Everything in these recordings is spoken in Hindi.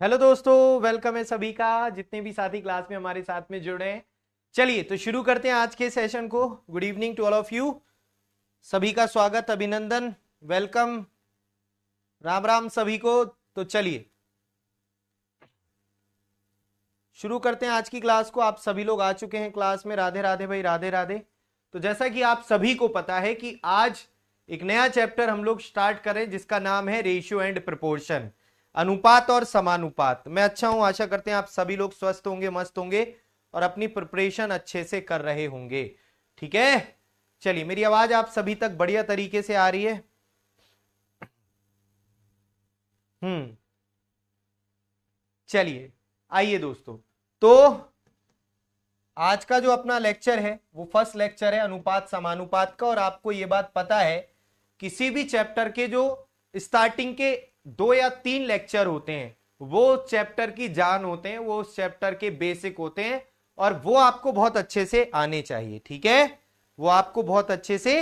हेलो दोस्तों, वेलकम है सभी का। जितने भी साथी क्लास में हमारे साथ में जुड़े हैं, चलिए तो शुरू करते हैं आज के सेशन को। Good evening to all of you. सभी का स्वागत, अभिनंदन, वेलकम, राम राम सभी को। तो चलिए शुरू करते हैं आज की क्लास को। आप सभी लोग आ चुके हैं क्लास में। राधे राधे भाई, राधे राधे। तो जैसा कि आप सभी को पता है कि आज एक नया चैप्टर हम लोग स्टार्ट करें जिसका नाम है रेशियो एंड प्रपोर्शन, अनुपात और समानुपात। मैं अच्छा हूं, आशा करते हैं आप सभी लोग स्वस्थ होंगे, मस्त होंगे और अपनी प्रिपरेशन अच्छे से कर रहे होंगे। ठीक है, चलिए मेरी आवाज आप सभी तक बढ़िया तरीके से आ रही है? हम्म, चलिए आइए दोस्तों। तो आज का जो अपना लेक्चर है वो फर्स्ट लेक्चर है अनुपात समानुपात का। और आपको ये बात पता है, किसी भी चैप्टर के जो स्टार्टिंग के 2 या 3 लेक्चर होते हैं वो चैप्टर की जान होते हैं, वो उस चैप्टर के बेसिक होते हैं और वो आपको बहुत अच्छे से आने चाहिए। ठीक है, वो आपको बहुत अच्छे से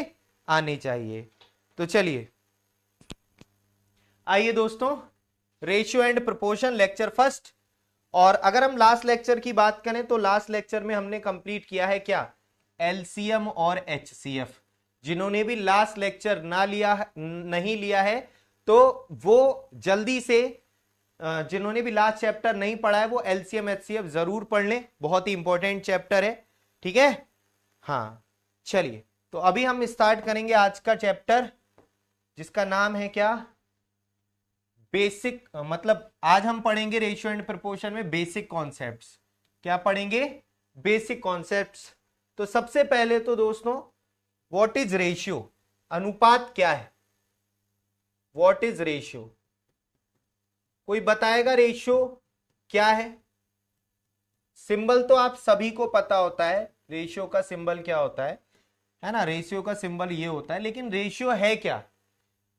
आने चाहिए। तो चलिए आइए दोस्तों, ratio and proportion lecture first. और अगर हम लास्ट लेक्चर की बात करें तो लास्ट लेक्चर में हमने कंप्लीट किया है क्या, एलसीएम और एचसीएफ। जिन्होंने भी लास्ट लेक्चर नहीं लिया है तो वो जल्दी से, जिन्होंने भी लास्ट चैप्टर नहीं पढ़ा है वो एलसीएम एचसीएफ जरूर पढ़ लें, बहुत ही इंपॉर्टेंट चैप्टर है। ठीक है, हाँ चलिए। तो अभी हम स्टार्ट करेंगे आज का चैप्टर जिसका नाम है क्या, बेसिक, मतलब आज हम पढ़ेंगे रेशियो एंड प्रोपोर्शन में बेसिक कॉन्सेप्ट्स। क्या पढ़ेंगे? Basic concepts. तो सबसे पहले तो दोस्तों, व्हाट इज रेशियो, अनुपात क्या है? व्हाट इज रेशियो, कोई बताएगा रेशियो क्या है? सिंबल तो आप सभी को पता होता है, रेशियो का सिंबल क्या होता है ना? रेशियो का सिंबल ये होता है, लेकिन रेशियो है क्या,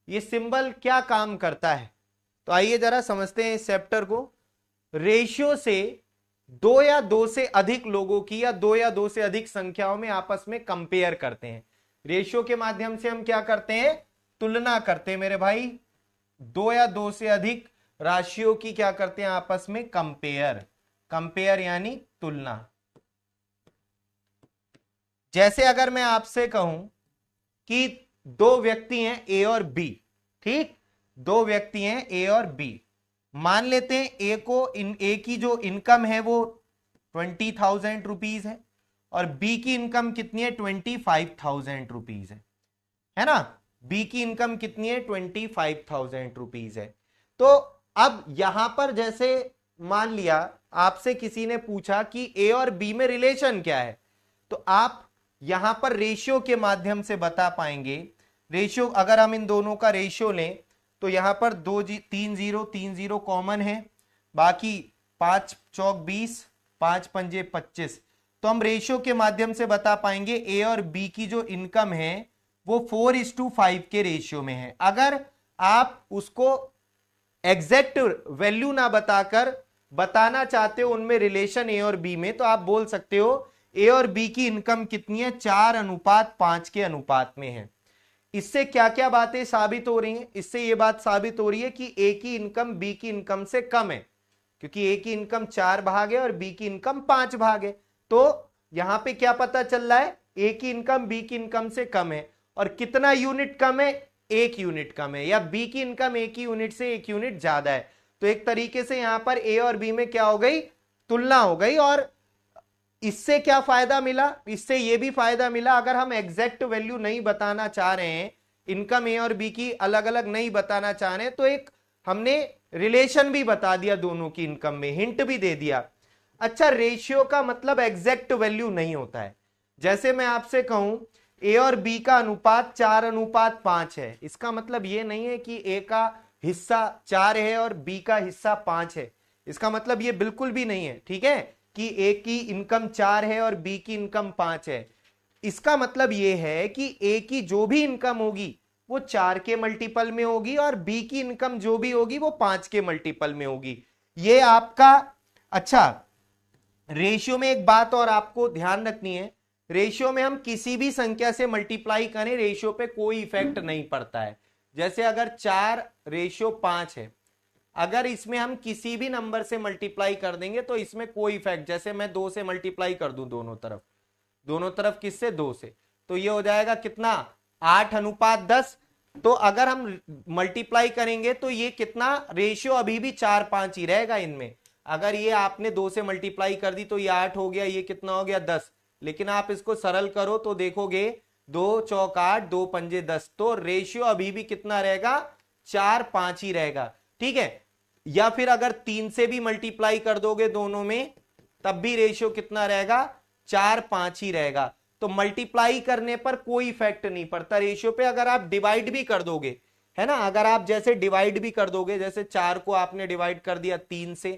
ये सिंबल क्या काम करता है? तो आइए जरा समझते हैं इस चैप्टर को। रेशियो से दो से अधिक लोगों की या दो या दो से अधिक संख्याओं में आपस में कंपेयर करते हैं। रेशियो के माध्यम से हम क्या करते हैं? तुलना करते हैं मेरे भाई। दो या दो से अधिक राशियों की क्या करते हैं? आपस में कंपेयर। कंपेयर यानी तुलना। जैसे अगर मैं आपसे कहूं कि दो व्यक्ति हैं ए और बी, ठीक, दो व्यक्ति हैं ए और बी। मान लेते हैं ए की जो इनकम है वो 20,000 रुपीज है और बी की इनकम कितनी है? 25,000 रुपीज है ना? बी की इनकम कितनी है? 25,000 रुपीज है। तो अब यहां पर जैसे मान लिया आपसे किसी ने पूछा कि ए और बी में रिलेशन क्या है, तो आप यहां पर रेशियो के माध्यम से बता पाएंगे। रेशियो, अगर हम इन दोनों का रेशियो लें तो यहां पर 3 0 कॉमन है, बाकी 5 चौक 20, 5 पंजे 25। तो हम रेशियो के माध्यम से बता पाएंगे ए और बी की जो इनकम है वो 4:5 के रेशियो में है। अगर आप उसको एग्जैक्ट वैल्यू ना बताकर बताना चाहते हो उनमें रिलेशन ए और बी में, तो आप बोल सकते हो ए और बी की इनकम कितनी है? 4:5 के अनुपात में है। इससे क्या क्या बातें साबित हो रही हैं? इससे यह बात साबित हो रही है कि ए की इनकम बी की इनकम से कम है, क्योंकि ए की इनकम 4 भाग है और बी की इनकम 5 भाग है। तो यहां पे क्या पता चल रहा है? ए की इनकम बी की इनकम से कम है। और कितना यूनिट कम है? 1 यूनिट कम है। या बी की इनकम ए की यूनिट से 1 यूनिट ज्यादा है। तो एक तरीके से यहां पर ए और बी में क्या हो गई? तुलना हो गई। और इससे क्या फायदा मिला? इससे यह भी फायदा मिला, अगर हम एग्जैक्ट वैल्यू नहीं बताना चाह रहे हैं, इनकम ए और बी की अलग अलग नहीं बताना चाह रहे हैं, तो एक हमने रिलेशन भी बता दिया दोनों की इनकम में, हिंट भी दे दिया। अच्छा, रेशियो का मतलब एग्जैक्ट वैल्यू नहीं होता है। जैसे मैं आपसे कहूं ए और बी का अनुपात 4:5 है, इसका मतलब यह नहीं है कि ए का हिस्सा 4 है और बी का हिस्सा 5 है। इसका मतलब यह बिल्कुल भी नहीं है, ठीक है, कि ए की इनकम 4 है और बी की इनकम 5 है। इसका मतलब यह है कि ए की जो भी इनकम होगी वो 4 के मल्टीपल में होगी और बी की इनकम जो भी होगी वो 5 के मल्टीपल में होगी। ये आपका, अच्छा, रेशियो में एक बात और आपको ध्यान रखनी है, रेशियो में हम किसी भी संख्या से मल्टीप्लाई करें, रेशियो पे कोई इफेक्ट नहीं पड़ता है। जैसे अगर 4:5 है, अगर इसमें हम किसी भी नंबर से मल्टीप्लाई कर देंगे तो इसमें कोई इफेक्ट, जैसे मैं 2 से मल्टीप्लाई कर दूं दोनों तरफ किससे, 2 से, तो ये हो जाएगा कितना 8:10। तो अगर हम मल्टीप्लाई करेंगे तो ये कितना रेशियो अभी भी 4-5 ही रहेगा इनमें। अगर ये आपने 2 से मल्टीप्लाई कर दी तो ये 8 हो गया, ये कितना हो गया 10। लेकिन आप इसको सरल करो तो देखोगे 2 चौक 8, 2 पंजे 10, तो रेशियो अभी भी कितना रहेगा 4-5 ही रहेगा। ठीक है, या फिर अगर 3 से भी मल्टीप्लाई कर दोगे दोनों में तब भी रेशियो कितना रहेगा 4-5 ही रहेगा। तो मल्टीप्लाई करने पर कोई इफेक्ट नहीं पड़ता रेशियो पे। अगर आप डिवाइड भी कर दोगे, है ना, अगर आप जैसे डिवाइड भी कर दोगे, जैसे 4 को आपने डिवाइड कर दिया 3 से,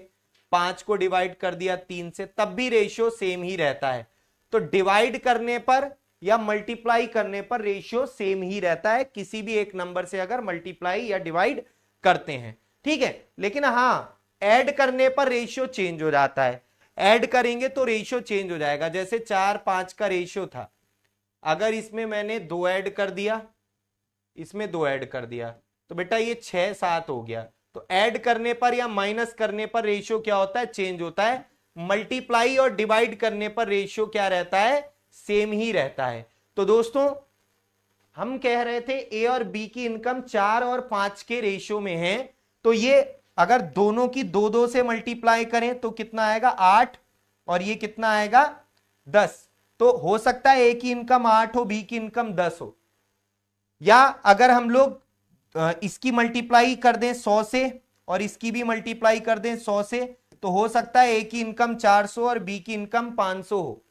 5 को डिवाइड कर दिया 3 से, तब भी रेशियो सेम ही रहता है। तो डिवाइड करने पर या मल्टीप्लाई करने पर रेशियो सेम ही रहता है, किसी भी एक नंबर से अगर मल्टीप्लाई या डिवाइड करते हैं। ठीक है, लेकिन हां ऐड करने पर रेशियो चेंज हो जाता है। ऐड करेंगे तो रेशियो चेंज हो जाएगा। जैसे 4-5 का रेशियो था, अगर इसमें मैंने 2 ऐड कर दिया, इसमें 2 ऐड कर दिया, तो बेटा ये 6-7 हो गया। तो ऐड करने पर या माइनस करने पर रेशियो क्या होता है, चेंज होता है। मल्टीप्लाई और डिवाइड करने पर रेशियो क्या रहता है, सेम ही रहता है। तो दोस्तों हम कह रहे थे ए और बी की इनकम 4 और 5 के रेशियो में है, तो ये अगर दोनों की 2-2 से मल्टीप्लाई करें तो कितना आएगा 8, और ये कितना आएगा 10। तो हो सकता है ए की इनकम 8 हो, बी की इनकम 10 हो। या अगर हम लोग इसकी मल्टीप्लाई कर दें 100 से और इसकी भी मल्टीप्लाई कर दें 100 से, तो हो सकता है ए की इनकम 400 और बी की इनकम 500 हो।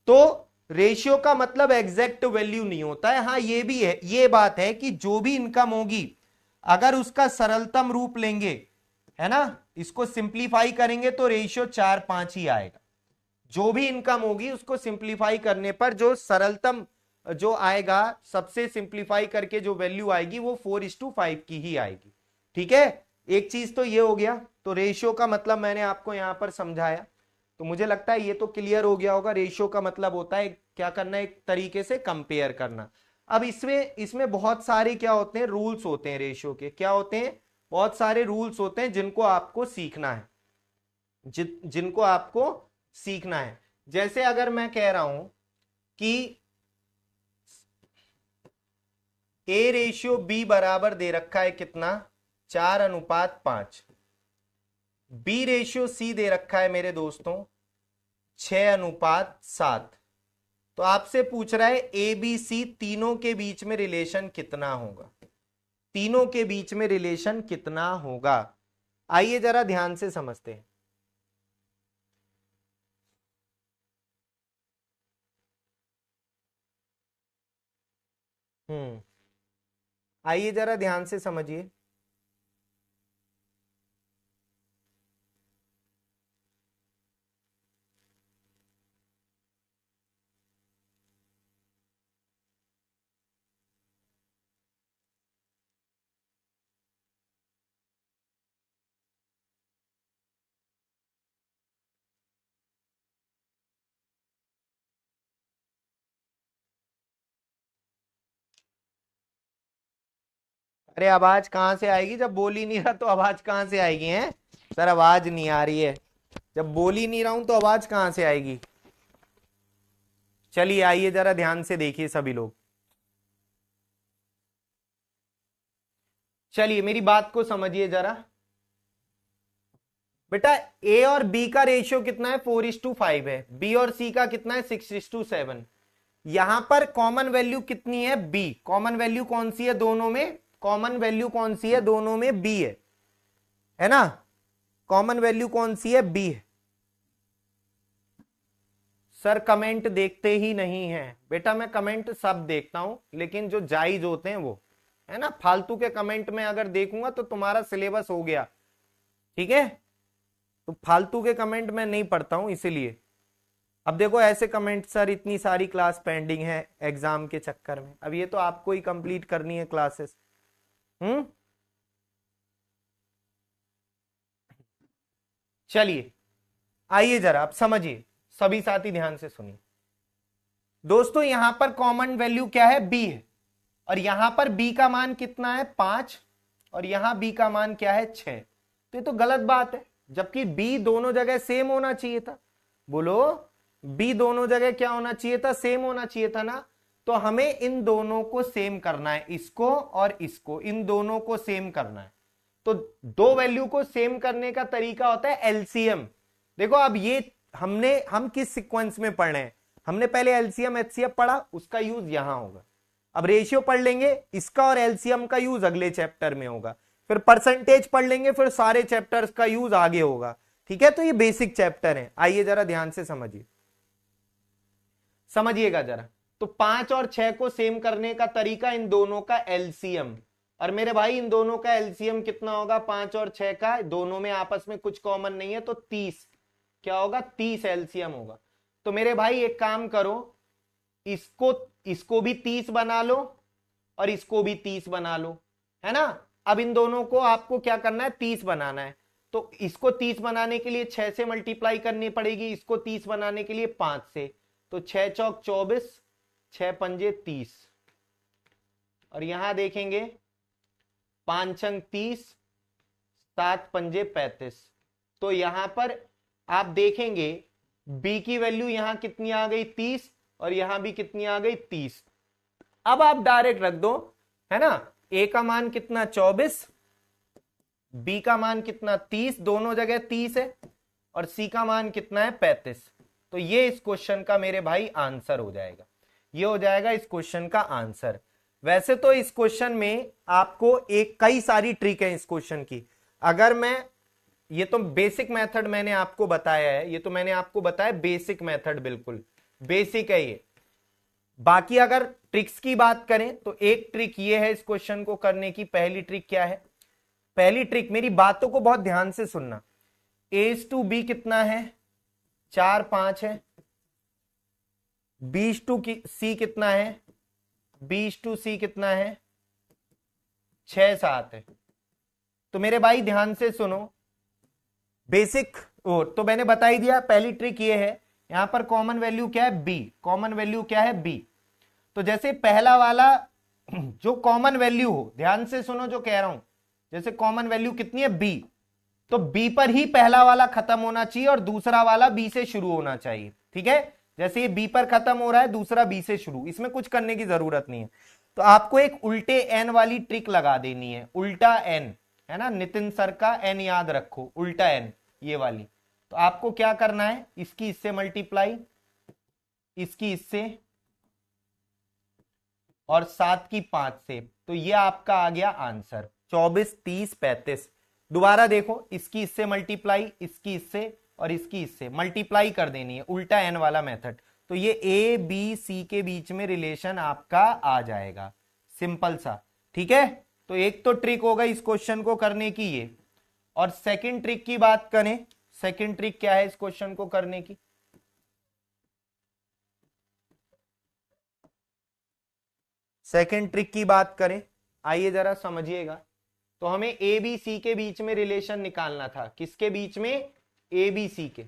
तो रेशियो का मतलब एग्जैक्ट वैल्यू नहीं होता है। हाँ ये भी है, ये बात है कि जो भी इनकम होगी अगर उसका सरलतम रूप लेंगे, है ना, इसको सिंप्लीफाई करेंगे तो रेशियो 4-5 ही आएगा। जो भी इनकम होगी उसको सिंप्लीफाई करने पर जो सरलतम जो आएगा, सबसे सिंप्लीफाई करके जो वैल्यू आएगी वो 4:5 की ही आएगी। ठीक है, एक चीज तो ये हो गया। तो रेशियो का मतलब मैंने आपको यहां पर समझाया, तो मुझे लगता है ये तो क्लियर हो गया होगा। रेशियो का मतलब होता है क्या करना, एक तरीके से कंपेयर करना। अब इसमें बहुत सारे क्या होते हैं, रूल्स होते हैं रेशियो के। क्या होते हैं, बहुत सारे रूल्स होते हैं जिनको आपको सीखना है, जिनको आपको सीखना है। जैसे अगर मैं कह रहा हूं कि ए रेशियो बी बराबर दे रखा है कितना 4:5, बी रेशियो सी दे रखा है मेरे दोस्तों 6:7। तो आपसे पूछ रहा है ए बी सी तीनों के बीच में रिलेशन कितना होगा, तीनों के बीच में रिलेशन कितना होगा। आइए जरा ध्यान से समझते हैं। आइए जरा ध्यान से समझिए। अरे आवाज कहां से आएगी, जब बोल ही नहीं रहा तो आवाज कहां से आएगी। हैं सर, आवाज नहीं आ रही है, जब बोल ही नहीं रहा हूं तो आवाज कहां से आएगी। चलिए आइए जरा ध्यान से देखिए सभी लोग। चलिए मेरी बात को समझिए जरा। बेटा ए और बी का रेशियो कितना है 4:5 है, बी और सी का कितना है 6:7। यहां पर कॉमन वैल्यू कितनी है, बी। कॉमन वैल्यू कौन सी है दोनों में, कॉमन वैल्यू कौन सी है दोनों में, बी है ना। कॉमन वैल्यू कौन सी है, बी है। सर कमेंट देखते ही नहीं है बेटा, मैं कमेंट सब देखता हूं, लेकिन जो जायज होते हैं वो, है ना, फालतू के कमेंट में अगर देखूंगा तो तुम्हारा सिलेबस हो गया। ठीक है, तो फालतू के कमेंट मैं नहीं पढ़ता हूं इसीलिए। अब देखो ऐसे कमेंट, सर इतनी सारी क्लास पेंडिंग है एग्जाम के चक्कर में, अब ये तो आपको ही कंप्लीट करनी है क्लासेस। चलिए आइए जरा आप समझिए, सभी साथी ध्यान से सुनिए। दोस्तों यहां पर कॉमन वैल्यू क्या है, बी है, और यहां पर बी का मान कितना है 5, और यहां बी का मान क्या है 6। तो ये तो गलत बात है, जबकि बी दोनों जगह सेम होना चाहिए था। बोलो, बी दोनों जगह क्या होना चाहिए था? सेम होना चाहिए था ना। तो हमें इन दोनों को सेम करना है, इसको और इसको, इन दोनों को सेम करना है। तो दो वैल्यू को सेम करने का तरीका होता है एलसीएम। देखो अब ये हम किस सीक्वेंस में पढ़ रहे हैं? हमने पहले एलसीएम एचसीएफ पढ़ा, उसका यूज यहां होगा। अब रेशियो पढ़ लेंगे, इसका और एलसीएम का यूज अगले चैप्टर में होगा। फिर परसेंटेज पढ़ लेंगे, फिर सारे चैप्टर्स का यूज आगे होगा। ठीक है, तो ये बेसिक चैप्टर है। आइए जरा ध्यान से समझिएगा जरा। तो 5 और 6 को सेम करने का तरीका, इन दोनों का एलसीएम। और मेरे भाई इन दोनों का एलसीएम कितना होगा? 5 और 6 का, दोनों में आपस में कुछ कॉमन नहीं है, तो 30 क्या होगा? 30 एलसीएम होगा। तो मेरे भाई एक काम करो, इसको भी 30 बना लो और इसको भी 30 बना लो, है ना। अब इन दोनों को आपको क्या करना है? 30 बनाना है। तो इसको 30 बनाने के लिए 6 से मल्टीप्लाई करनी पड़ेगी, इसको 30 बनाने के लिए 5 से। तो 6 चौक 24, 6 पंजे 30, और यहां देखेंगे 5 छंग 30, 7 पंजे 35। तो यहां पर आप देखेंगे बी की वैल्यू यहां कितनी आ गई? 30, और यहां भी कितनी आ गई? 30। अब आप डायरेक्ट रख दो, है ना। ए का मान कितना? 24, बी का मान कितना? 30, दोनों जगह 30 है, और सी का मान कितना है? 35। तो ये इस क्वेश्चन का मेरे भाई आंसर हो जाएगा, ये हो जाएगा इस क्वेश्चन का आंसर। वैसे तो इस क्वेश्चन में आपको कई सारी ट्रिक है इस क्वेश्चन की। अगर मैं, ये तो बेसिक मेथड मैंने आपको बताया है, ये तो मैंने आपको बताया बेसिक मेथड, बिल्कुल बेसिक है ये। बाकी अगर ट्रिक्स की बात करें तो एक ट्रिक ये है इस क्वेश्चन को करने की। पहली ट्रिक क्या है? पहली ट्रिक, मेरी बातों को बहुत ध्यान से सुनना। एज टू बी कितना है? 4 5 है। बीस टू सी कितना है? बीस टू सी कितना है? 6 7 है। तो मेरे भाई ध्यान से सुनो, बेसिक तो मैंने बता ही दिया। पहली ट्रिक ये है, यहां पर कॉमन वैल्यू क्या है? बी। कॉमन वैल्यू क्या है? बी। तो जैसे पहला वाला जो कॉमन वैल्यू हो, ध्यान से सुनो जो कह रहा हूं, जैसे कॉमन वैल्यू कितनी है? बी। तो बी पर ही पहला वाला खत्म होना चाहिए और दूसरा वाला बी से शुरू होना चाहिए। ठीक है, जैसे ये बी पर खत्म हो रहा है, दूसरा बी से शुरू, इसमें कुछ करने की जरूरत नहीं है। तो आपको एक उल्टे एन वाली ट्रिक लगा देनी है। उल्टा एन, है ना, नितिन सर का एन याद रखो, उल्टा एन ये वाली। तो आपको क्या करना है? इसकी इससे मल्टीप्लाई, इसकी इससे, और 7 की 5 से। तो ये आपका आ गया आंसर 24 30 35। दोबारा देखो, इसकी इससे मल्टीप्लाई, इसकी इससे और इसकी इससे मल्टीप्लाई कर देनी है, उल्टा एन वाला मेथड। तो ये ए बी सी के बीच में रिलेशन आपका आ जाएगा, सिंपल सा। ठीक है, तो एक तो ट्रिक होगा इस क्वेश्चन को करने की ये। और सेकंड ट्रिक की बात करें, सेकंड ट्रिक क्या है इस क्वेश्चन को करने की? सेकंड ट्रिक की बात करें, आइए जरा समझिएगा। तो हमें ए बी सी के बीच में रिलेशन निकालना था। किसके बीच में? ए बी सी के।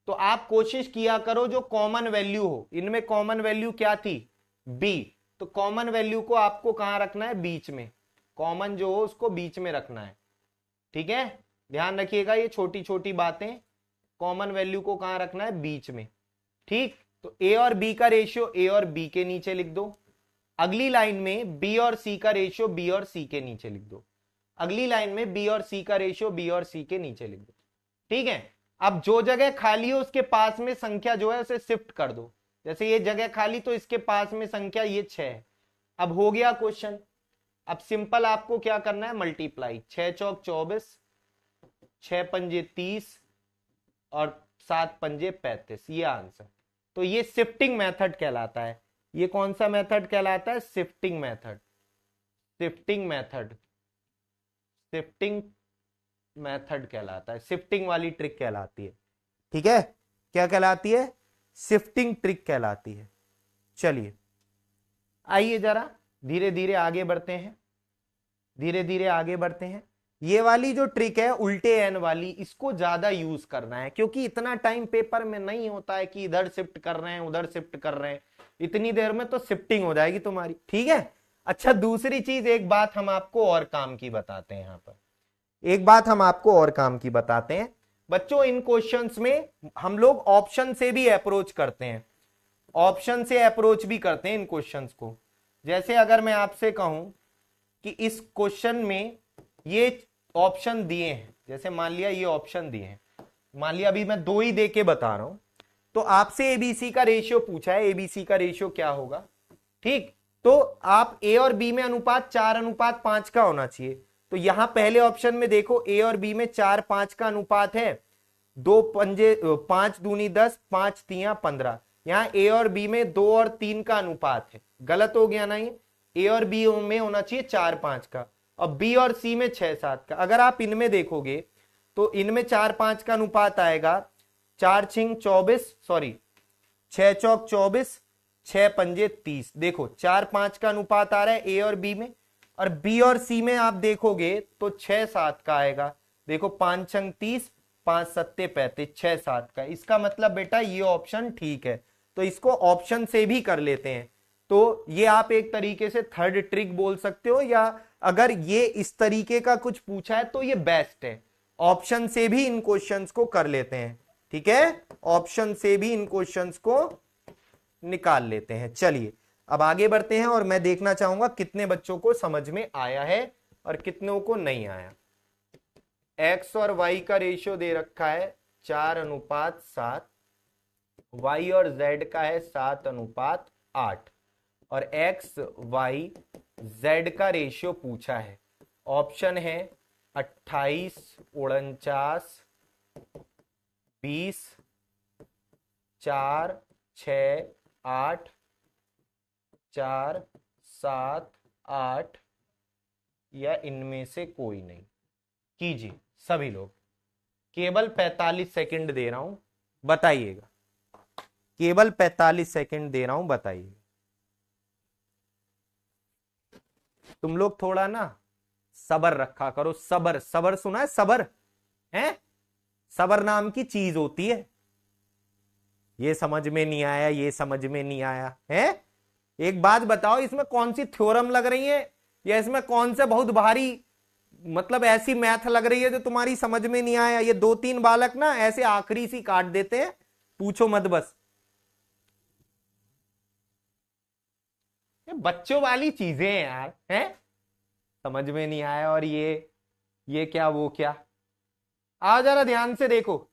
तो आप कोशिश किया करो जो कॉमन वैल्यू हो, इनमें कॉमन वैल्यू क्या थी? बी। तो कॉमन वैल्यू को आपको कहां रखना है? बीच में। कॉमन जो हो उसको बीच में रखना है। ठीक है, ध्यान रखिएगा ये छोटी छोटी बातें। कॉमन वैल्यू को कहां रखना है? बीच में। ठीक, तो ए और बी का रेशियो ए और बी के नीचे लिख दो। अगली लाइन में बी और सी का रेशियो बी और सी के नीचे लिख दो। अगली लाइन में बी और सी का रेशियो बी और सी के नीचे लिख दो। ठीक है, अब जो जगह खाली हो उसके पास में संख्या जो है उसे शिफ्ट कर दो। जैसे ये जगह खाली, तो इसके पास में संख्या ये 6 है। अब हो गया क्वेश्चन। अब सिंपल आपको क्या करना है? मल्टीप्लाई। 6 चौक 24, 6 पंजे 30 और 7 पंजे 35, ये आंसर। तो ये शिफ्टिंग मेथड कहलाता है। ये कौन सा मेथड कहलाता है? Shifting method. Shifting method, shifting method कहलाता है, शिफ्टिंग वाली ट्रिक कहलाती है। ठीक है, क्या कहलाती है? शिफ्टिंग ट्रिक कहलाती है। चलिए आइए जरा धीरे धीरे आगे बढ़ते हैं, धीरे धीरे आगे बढ़ते हैं। ये वाली जो ट्रिक है उल्टे एन वाली, इसको ज्यादा यूज करना है, क्योंकि इतना टाइम पेपर में नहीं होता है कि इधर शिफ्ट कर रहे हैं उधर शिफ्ट कर रहे हैं। इतनी देर में तो शिफ्टिंग हो जाएगी तुम्हारी। ठीक है, अच्छा दूसरी चीज, एक बात हम आपको और काम की बताते हैं। यहां पर एक बात हम आपको और काम की बताते हैं बच्चों, इन क्वेश्चंस में हम लोग ऑप्शन से भी अप्रोच करते हैं, ऑप्शन से अप्रोच भी करते हैं इन क्वेश्चंस को। जैसे अगर मैं आपसे कहूं कि इस क्वेश्चन में ये ऑप्शन दिए हैं, जैसे मान लिया ये ऑप्शन दिए हैं, मान लिया अभी मैं 2 ही दे के बता रहा हूं, तो आपसे एबीसी का रेशियो पूछा है, एबीसी का रेशियो क्या होगा, ठीक। तो आप ए और बी में अनुपात 4:5 का होना चाहिए। तो यहां पहले ऑप्शन में देखो ए और बी में 4:5 का अनुपात है, 2 पंजे 5 दूनी 10, 5 तियां 15। यहां ए और बी में 2 और 3 का अनुपात है, गलत हो गया ना, ये ए और बी में होना चाहिए 4:5 का, और बी और सी में 6:7 का। अगर आप इनमें देखोगे तो इनमें 4:5 का अनुपात आएगा, 4 छिंग 24, सॉरी 6 चौक 24, 6 पंजे 30। देखो 4:5 का अनुपात आ रहा है ए और बी में, और बी और सी में आप देखोगे तो 6:7 का आएगा। देखो 5 छंग 30, 5 सत्ते 35, 6:7 का। इसका मतलब बेटा ये ऑप्शन ठीक है, तो इसको ऑप्शन से भी कर लेते हैं। तो ये आप एक तरीके से थर्ड ट्रिक बोल सकते हो, या अगर ये इस तरीके का कुछ पूछा है तो ये बेस्ट है, ऑप्शन से भी इन क्वेश्चंस को कर लेते हैं, ठीक है, ऑप्शन से भी इन क्वेश्चंस को निकाल लेते हैं। चलिए अब आगे बढ़ते हैं, और मैं देखना चाहूंगा कितने बच्चों को समझ में आया है और कितनों को नहीं आया। एक्स और वाई का रेशियो दे रखा है 4:7, वाई और जेड का है 7:8, और एक्स वाई जेड का रेशियो पूछा है। ऑप्शन है 28, 49, 20, 4, 6, 8, 4, 7, 8, या इनमें से कोई नहीं। कीजिए सभी लोग, केवल 45 सेकंड दे रहा हूं, बताइएगा, केवल 45 सेकंड दे रहा हूं, बताइए। तुम लोग थोड़ा ना सबर रखा करो, सबर, सबर सुना है, सबर है, सबर नाम की चीज होती है। ये समझ में नहीं आया, ये समझ में नहीं आया है। एक बात बताओ, इसमें कौन सी थ्योरम लग रही है, या इसमें कौन से बहुत भारी मतलब ऐसी मैथ लग रही है जो तुम्हारी समझ में नहीं आया। ये 2-3 बालक ना ऐसे आखिरी सी काट देते हैं, पूछो मत बस। ये बच्चों वाली चीजें हैं यार, हैं, समझ में नहीं आया, और ये क्या वो क्या। आओ जरा ध्यान से देखो,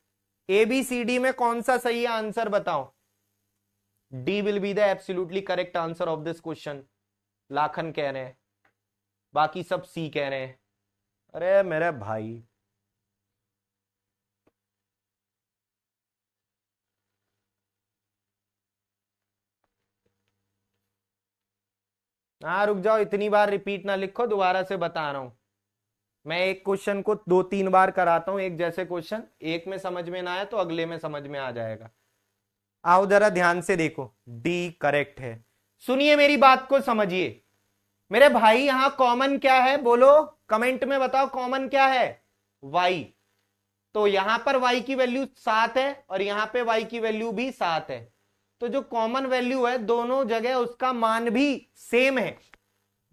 एबीसीडी में कौन सा सही आंसर बताओ। D will be the absolutely correct answer of this question, Lakhan कह रहे हैं, बाकी सब सी कह रहे हैं। अरे मेरे भाई, हाँ रुक जाओ, इतनी बार रिपीट ना लिखो, दोबारा से बता रहा हूं। मैं एक क्वेश्चन को 2-3 बार कराता हूं, एक जैसे क्वेश्चन, एक में समझ में ना आया तो अगले में समझ में आ जाएगा। आओ जरा ध्यान से देखो, डी करेक्ट है। सुनिए मेरी बात को समझिए मेरे भाई, यहां कॉमन क्या है बोलो, कमेंट में बताओ कॉमन क्या है, y। तो यहां पर y की वैल्यू 7 है, और यहां पे y की वैल्यू भी 7 है। तो जो कॉमन वैल्यू है दोनों जगह उसका मान भी सेम है,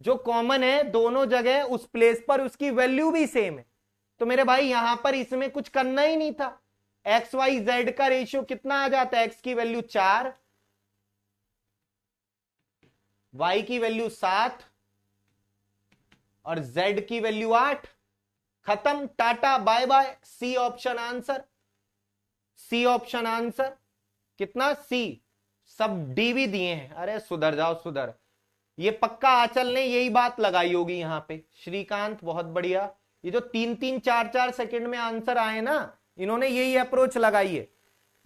जो कॉमन है दोनों जगह उस प्लेस पर उसकी वैल्यू भी सेम है। तो मेरे भाई यहां पर इसमें कुछ करना ही नहीं था। एक्स वाई जेड का रेशियो कितना आ जाता है, एक्स की वैल्यू 4, y की वैल्यू 7, और z की वैल्यू 8। खत्म, tata bye bye. C option answer, C option answer. कितना, सी। सब डी भी दिए हैं। अरे सुधर जाओ सुधर, ये पक्का आंचल ने यही बात लगाई होगी यहां पे। श्रीकांत बहुत बढ़िया। ये जो 3-3, 4-4 सेकंड में आंसर आए ना, इन्होंने यही अप्रोच लगाई है।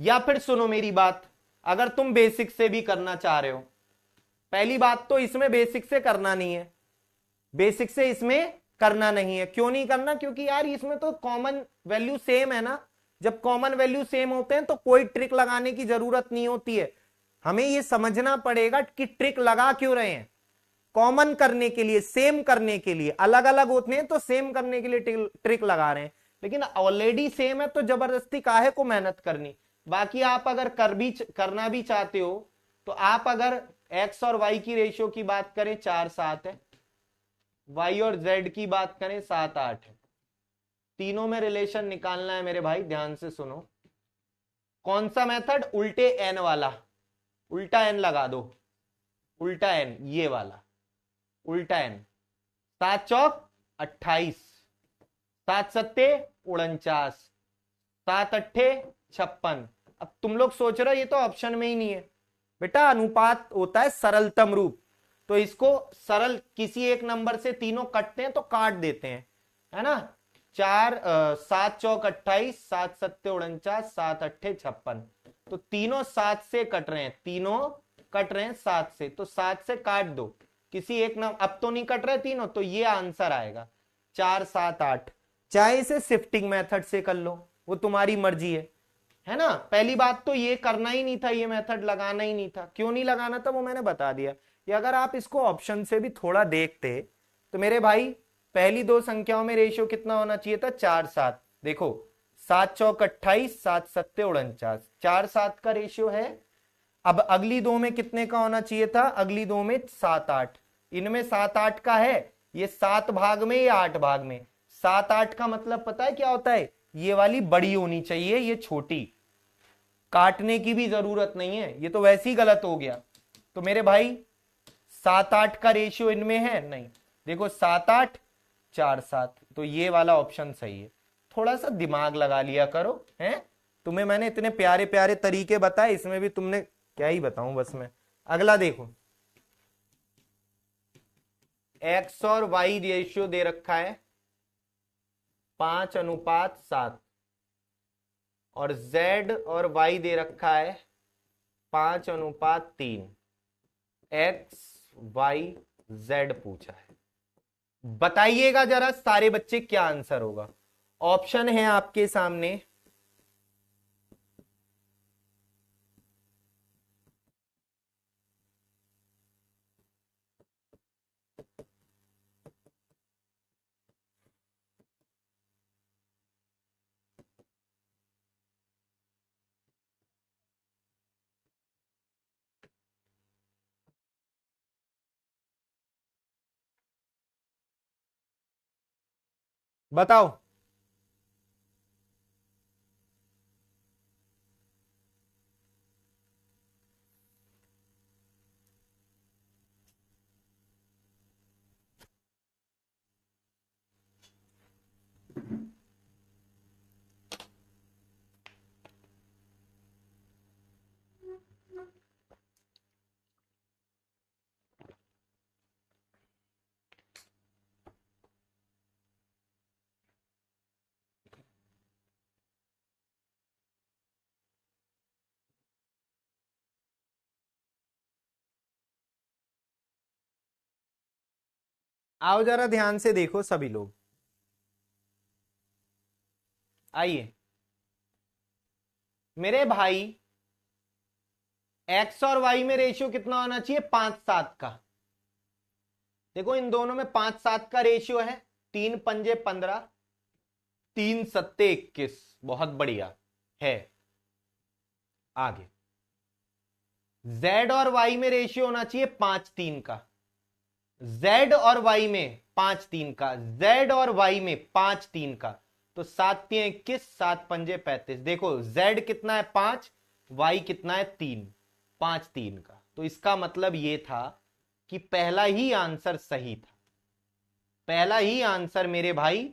या फिर सुनो मेरी बात, अगर तुम बेसिक से भी करना चाह रहे हो, पहली बात तो इसमें बेसिक से करना नहीं है, बेसिक से इसमें करना नहीं है। क्यों नहीं करना, क्योंकि यार इसमें तो कॉमन वैल्यू सेम है ना। जब कॉमन वैल्यू सेम होते हैं तो कोई ट्रिक लगाने की जरूरत नहीं होती है। हमें यह समझना पड़ेगा कि ट्रिक लगा क्यों रहे हैं, कॉमन करने के लिए, सेम करने के लिए। अलग अलग होते हैं तो सेम करने के लिए ट्रिक लगा रहे हैं, लेकिन ऑलरेडी सेम है तो जबरदस्ती काहे को मेहनत करनी। बाकी आप अगर करना भी चाहते हो तो आप अगर एक्स और वाई की रेशियो की बात करें 4-7 है, वाई और जेड की बात करें 7-8 है, तीनों में रिलेशन निकालना है मेरे भाई, ध्यान से सुनो। कौन सा मेथड? उल्टे एन वाला, उल्टा एन लगा दो, उल्टा एन, ये वाला उल्टा एन। 7 चौक 28, 7 सत्ते 49, 7 अट्ठे 56। अब तुम लोग सोच रहे हो ये तो ऑप्शन में ही नहीं है। बेटा अनुपात होता है सरलतम रूप, तो इसको सरल किसी एक नंबर से तीनों कटते हैं तो काट देते हैं, है ना। 7 चौक 28, 7 सत्ते 49, 7 अट्ठे 56। तो तीनों 7 से कट रहे हैं, तीनों कट रहे हैं 7 से, तो 7 से काट दो किसी एक नंबर। अब तो नहीं कट रहे तीनों, तो ये आंसर आएगा 4 7 8। चाहे इसे शिफ्टिंग मेथड से कर लो, वो तुम्हारी मर्जी है ना। पहली बात तो ये करना ही नहीं था, ये मेथड लगाना ही नहीं था। क्यों नहीं लगाना था वो मैंने बता दिया। कि अगर आप इसको ऑप्शन से भी थोड़ा देखते तो मेरे भाई पहली दो संख्याओं में रेशियो कितना होना चाहिए था? 4 7। देखो 7 चौक 28, 7 सत्ते 49, 4 7 का रेशियो है। अब अगली दो में कितने का होना चाहिए था? अगली दो में 7 8। इनमें 7 8 का है, ये 7 भाग में या 8 भाग में? 7 8 का मतलब पता है क्या होता है? ये वाली बड़ी होनी चाहिए, ये छोटी। काटने की भी जरूरत नहीं है, ये तो वैसे ही गलत हो गया। तो मेरे भाई 7 8 का रेशियो इनमें है नहीं। देखो 7 8 4 7, तो ये वाला ऑप्शन सही है। थोड़ा सा दिमाग लगा लिया करो, हैं? तुम्हें मैंने इतने प्यारे प्यारे तरीके बताए, इसमें भी तुमने क्या ही बताऊं बस में। अगला देखो, एक्स और वाई रेशियो दे रखा है 5:7, और z और y दे रखा है 5:3। x y z पूछा है। बताइएगा जरा सारे बच्चे क्या आंसर होगा। ऑप्शन है आपके सामने, बताओ। आओ जरा ध्यान से देखो सभी लोग, आइए मेरे भाई। एक्स और वाई में रेशियो कितना होना चाहिए? 5 7 का। देखो इन दोनों में 5 7 का रेशियो है। 3 पंजे 15, 3 सत्ते 21, बहुत बढ़िया है। आगे z और y में रेशियो होना चाहिए 5 3 का। z और y में 5 3 का, z और y में 5 3 का। तो 7 3 21, 7 पंजे 35। देखो z कितना है? 5, y कितना है? 3, 5 3 का। तो इसका मतलब ये था कि पहला ही आंसर सही था, पहला ही आंसर मेरे भाई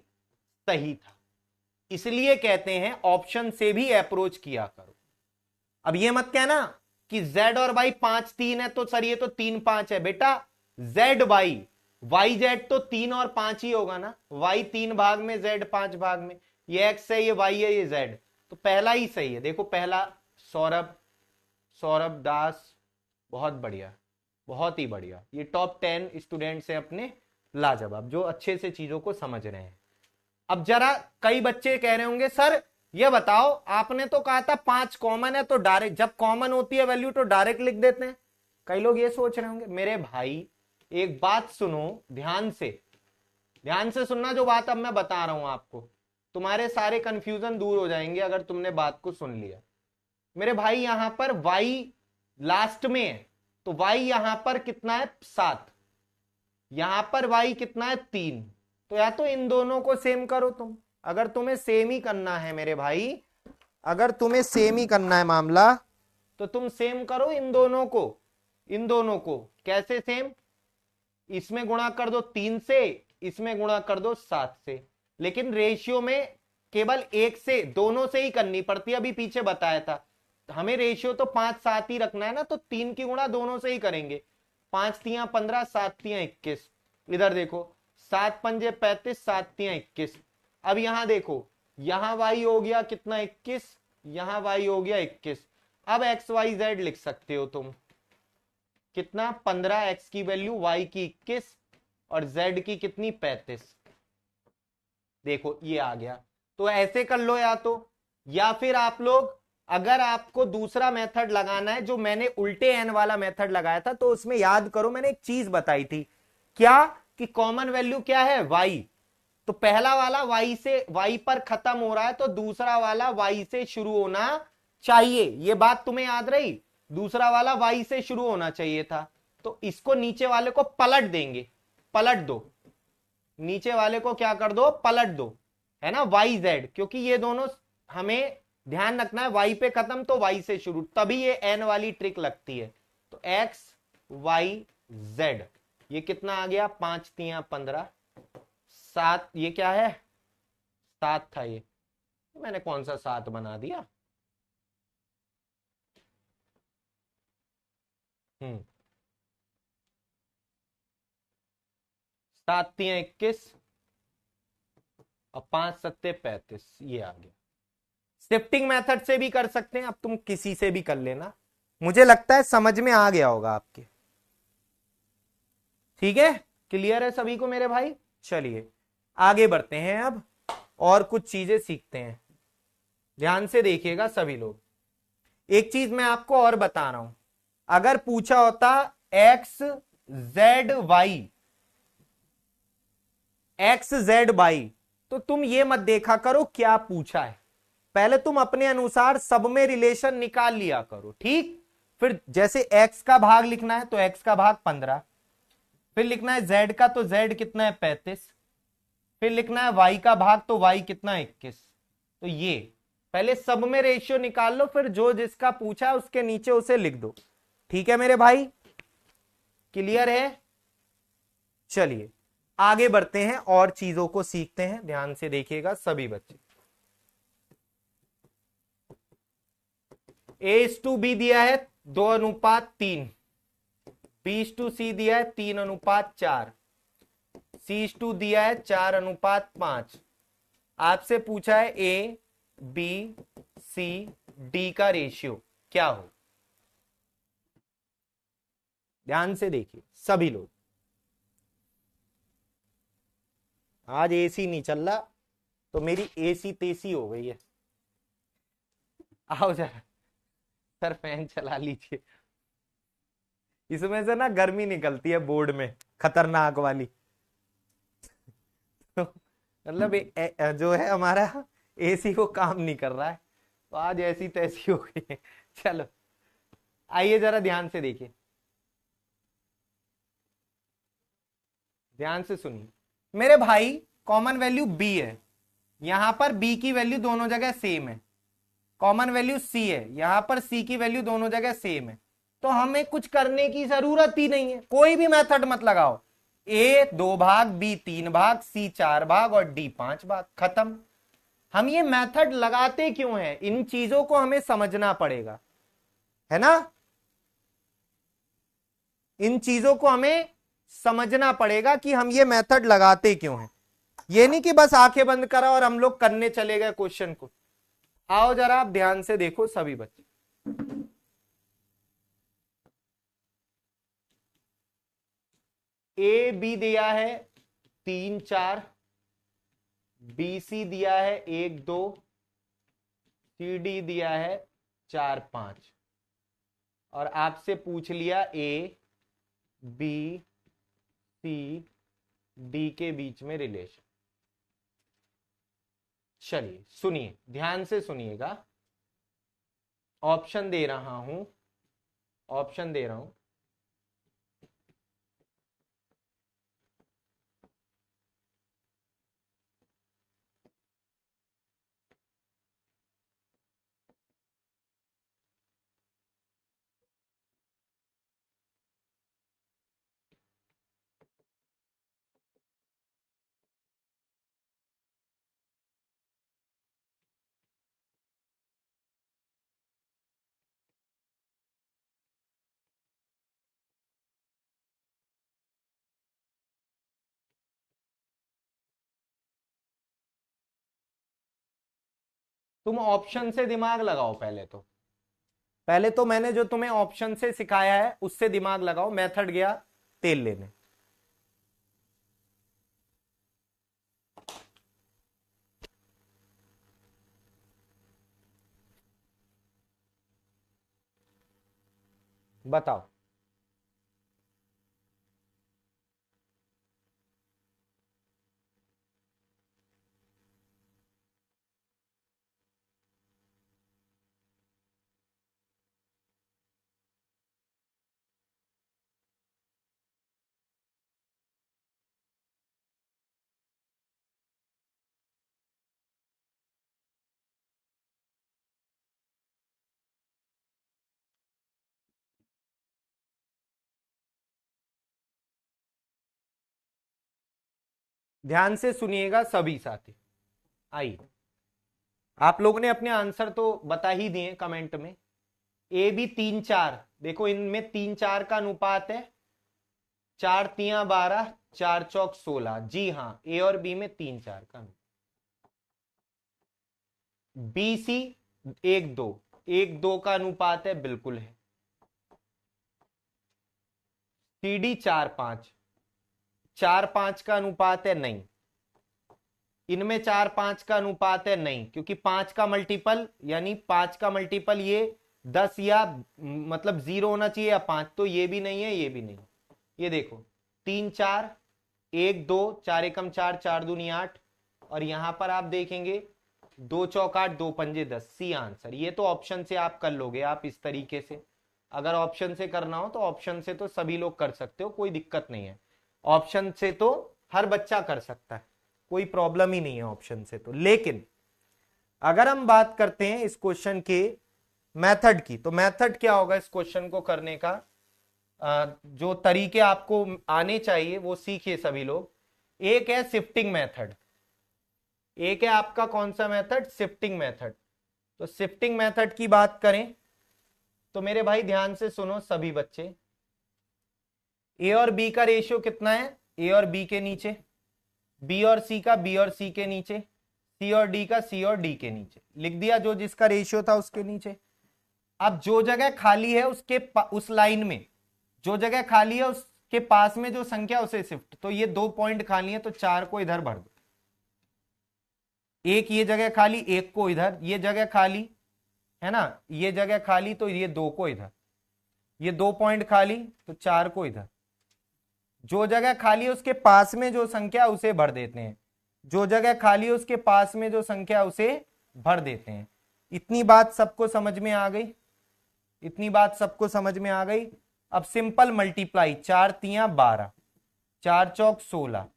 सही था। इसलिए कहते हैं ऑप्शन से भी अप्रोच किया करो। अब ये मत कहना कि z और y 5 3 है तो सर ये तो 3 5 है। बेटा z y, y z तो 3 और 5 ही होगा ना। y 3 भाग में, z 5 भाग में। ये x है, ये y है, ये z। तो पहला ही सही है। देखो पहला सौरभ, सौरभ दास, बहुत बढ़िया, बहुत ही बढ़िया। ये टॉप 10 स्टूडेंट्स हैं अपने लाजवाब, जो अच्छे से चीजों को समझ रहे हैं। अब जरा कई बच्चे कह रहे होंगे सर ये बताओ, आपने तो कहा था 5 कॉमन है तो डायरेक्ट, जब कॉमन होती है वैल्यू तो डायरेक्ट लिख देते हैं। कई लोग ये सोच रहे होंगे। मेरे भाई एक बात सुनो ध्यान से, ध्यान से सुनना जो बात अब मैं बता रहा हूं आपको। तुम्हारे सारे कंफ्यूजन दूर हो जाएंगे अगर तुमने बात को सुन लिया। मेरे भाई यहां पर y लास्ट में है, तो y यहां पर कितना है? 7। यहां पर y कितना है? 3। तो या तो इन दोनों को सेम करो तुम, अगर तुम्हें सेम ही करना है मेरे भाई, अगर तुम्हें सेम ही करना है मामला, तो तुम सेम करो इन दोनों को, इन दोनों को। कैसे सेम? इसमें गुणा कर दो 3 से, इसमें गुणा कर दो 7 से, लेकिन रेशियो में केवल एक से, दोनों से ही करनी पड़ती है। अभी पीछे बताया था हमें रेशियो तो 5-7 ही रखना है ना, तो 3 की गुणा दोनों से ही करेंगे। 5 तियां 15, 7 तियां 21। इधर देखो 7 पंजे 35, 7 तियां 21। अब यहां देखो, यहां y हो गया कितना 21, यहां y हो गया 21। अब एक्स वाई जेड लिख सकते हो तुम, कितना 15, एक्स की वैल्यू y की 21 और z की कितनी 35। देखो ये आ गया। तो ऐसे कर लो या फिर आप लोग, अगर आपको दूसरा मेथड लगाना है, जो मैंने उल्टे एन वाला मेथड लगाया था, तो उसमें याद करो मैंने एक चीज बताई थी, क्या कि कॉमन वैल्यू क्या है y। तो पहला वाला y से, y पर खत्म हो रहा है, तो दूसरा वाला y से शुरू होना चाहिए। ये बात तुम्हें याद रही, दूसरा वाला y से शुरू होना चाहिए था। तो इसको नीचे वाले को पलट देंगे, पलट दो, नीचे वाले को क्या कर दो, पलट दो, है ना, वाई जेड, क्योंकि ये दोनों हमें ध्यान रखना है वाई पे खत्म तो वाई से शुरू, तभी ये एन वाली ट्रिक लगती है। तो एक्स वाई जेड, ये कितना आ गया, 5 तियां 15, 7, ये क्या है 7 था, ये मैंने कौन सा 7 बना दिया। 7 तियां 21 और 5 सत्ते 35, ये आ गया। शिफ्टिंग मेथड से भी कर सकते हैं, अब तुम किसी से भी कर लेना, मुझे लगता है समझ में आ गया होगा आपके। ठीक है, क्लियर है सभी को मेरे भाई? चलिए आगे बढ़ते हैं अब और कुछ चीजें सीखते हैं। ध्यान से देखिएगा सभी लोग, एक चीज मैं आपको और बता रहा हूं, अगर पूछा होता X Z Y, X Z Y, तो तुम ये मत देखा करो क्या पूछा है, पहले तुम अपने अनुसार सब में रिलेशन निकाल लिया करो, ठीक। फिर जैसे x का भाग लिखना है तो x का भाग 15, फिर लिखना है z का, तो z कितना है 35, फिर लिखना है y का भाग, तो y कितना है 21। तो ये पहले सब में रेशियो निकाल लो, फिर जो जिसका पूछा है उसके नीचे उसे लिख दो। ठीक है मेरे भाई, क्लियर है? चलिए आगे बढ़ते हैं और चीजों को सीखते हैं, ध्यान से देखिएगा सभी बच्चे। A/B दिया है 2:3, B/C दिया है 3:4, C/2 दिया है 4:5। आपसे पूछा है A, B, C, D का रेशियो क्या हो। ध्यान से देखिए सभी लोग, आज एसी नहीं चल रहा तो मेरी एसी तेसी हो गई है। आओ जरा सर फैन चला लीजिए, इसमें से ना गर्मी निकलती है बोर्ड में, खतरनाक वाली। मतलब जो है हमारा एसी को काम नहीं कर रहा है, तो आज ऐसी तैसी हो गई है। चलो आइए जरा ध्यान से देखिए, ध्यान से सुनिए मेरे भाई, कॉमन वैल्यू b है, यहां पर b की वैल्यू दोनों जगह सेम है, कॉमन वैल्यू c है, यहां पर c की वैल्यू दोनों जगह सेम है, तो हमें कुछ करने की जरूरत ही नहीं है, कोई भी मेथड मत लगाओ। a 2 भाग, b 3 भाग, c 4 भाग और d 5 भाग, खत्म। हम ये मेथड लगाते क्यों हैं, इन चीजों को हमें समझना पड़ेगा, है ना, इन चीजों को हमें समझना पड़ेगा कि हम ये मेथड लगाते क्यों हैं। ये नहीं कि बस आंखें बंद करा और हम लोग करने चले गए क्वेश्चन को। आओ जरा आप ध्यान से देखो सभी बच्चे, ए बी दिया है 3 4, बी सी दिया है 1 2, सी डी दिया है 4 5, और आपसे पूछ लिया ए बी सी डी के बीच में रिलेशन। चलिए सुनिए, ध्यान से सुनिएगा, ऑप्शन दे रहा हूं, ऑप्शन दे रहा हूं। तुम ऑप्शन से दिमाग लगाओ पहले तो मैंने जो तुम्हें ऑप्शन से सिखाया है उससे दिमाग लगाओ। मेथड गया तेल लेने। बताओ। ध्यान से सुनिएगा सभी साथी। आइए, आप लोगों ने अपने आंसर तो बता ही दिए कमेंट में। ए बी 3 4, देखो इनमें 3 4 का अनुपात है। 4 3 12, 4 चौक 16। जी हाँ, ए और बी में 3 4 का अनुपात। बी सी 1 2, 1 2 का अनुपात है, बिल्कुल है। सी डी 4 5, 4 5 का अनुपात है, नहीं। इनमें 4 5 का अनुपात है, नहीं, क्योंकि 5 का मल्टीपल यानी 5 का मल्टीपल ये 10 या मतलब 0 होना चाहिए या 5, तो ये भी नहीं है, ये भी नहीं। ये देखो 3 4, 1 2, 4 एकम 4, 4 दूनी 8, और यहां पर आप देखेंगे 2 चौक 8, 2 पंजे 10। C answer. ये तो ऑप्शन से आप कर लोगे आप इस तरीके से। अगर ऑप्शन से करना हो तो ऑप्शन से तो सभी लोग कर सकते हो, कोई दिक्कत नहीं है। ऑप्शन से तो हर बच्चा कर सकता है, कोई प्रॉब्लम ही नहीं है ऑप्शन से तो। लेकिन अगर हम बात करते हैं इस क्वेश्चन के मेथड की, तो मेथड क्या होगा इस क्वेश्चन को करने का? जो तरीके आपको आने चाहिए वो सीखिए सभी लोग। एक है शिफ्टिंग मेथड, एक है आपका कौन सा मेथड? Shifting method. तो शिफ्टिंग मेथड की बात करें तो मेरे भाई ध्यान से सुनो सभी बच्चे। ए और बी का रेशियो कितना है? ए और बी के नीचे, बी और सी का बी और सी के नीचे, सी और डी का सी और डी के नीचे। लिख दिया जो जिसका रेशियो था उसके नीचे। अब जो जगह खाली है उसके उस लाइन में जो जगह खाली है उसके पास में जो संख्या उसे शिफ्ट। तो ये 2 पॉइंट खाली है तो 4 को इधर भर दो। एक ये जगह खाली, एक को इधर। ये जगह खाली है ना, ये जगह खाली, तो ये 2 को इधर। ये 2 पॉइंट खाली तो 4 को इधर। जो जगह खाली है उसके पास में जो संख्या उसे भर देते हैं। जो जगह खाली है उसके पास में जो संख्या उसे भर देते हैं। इतनी बात सबको समझ में आ गई? इतनी बात सबको समझ में आ गई? अब सिंपल मल्टीप्लाई। 4 3 12, 4 चौक 16,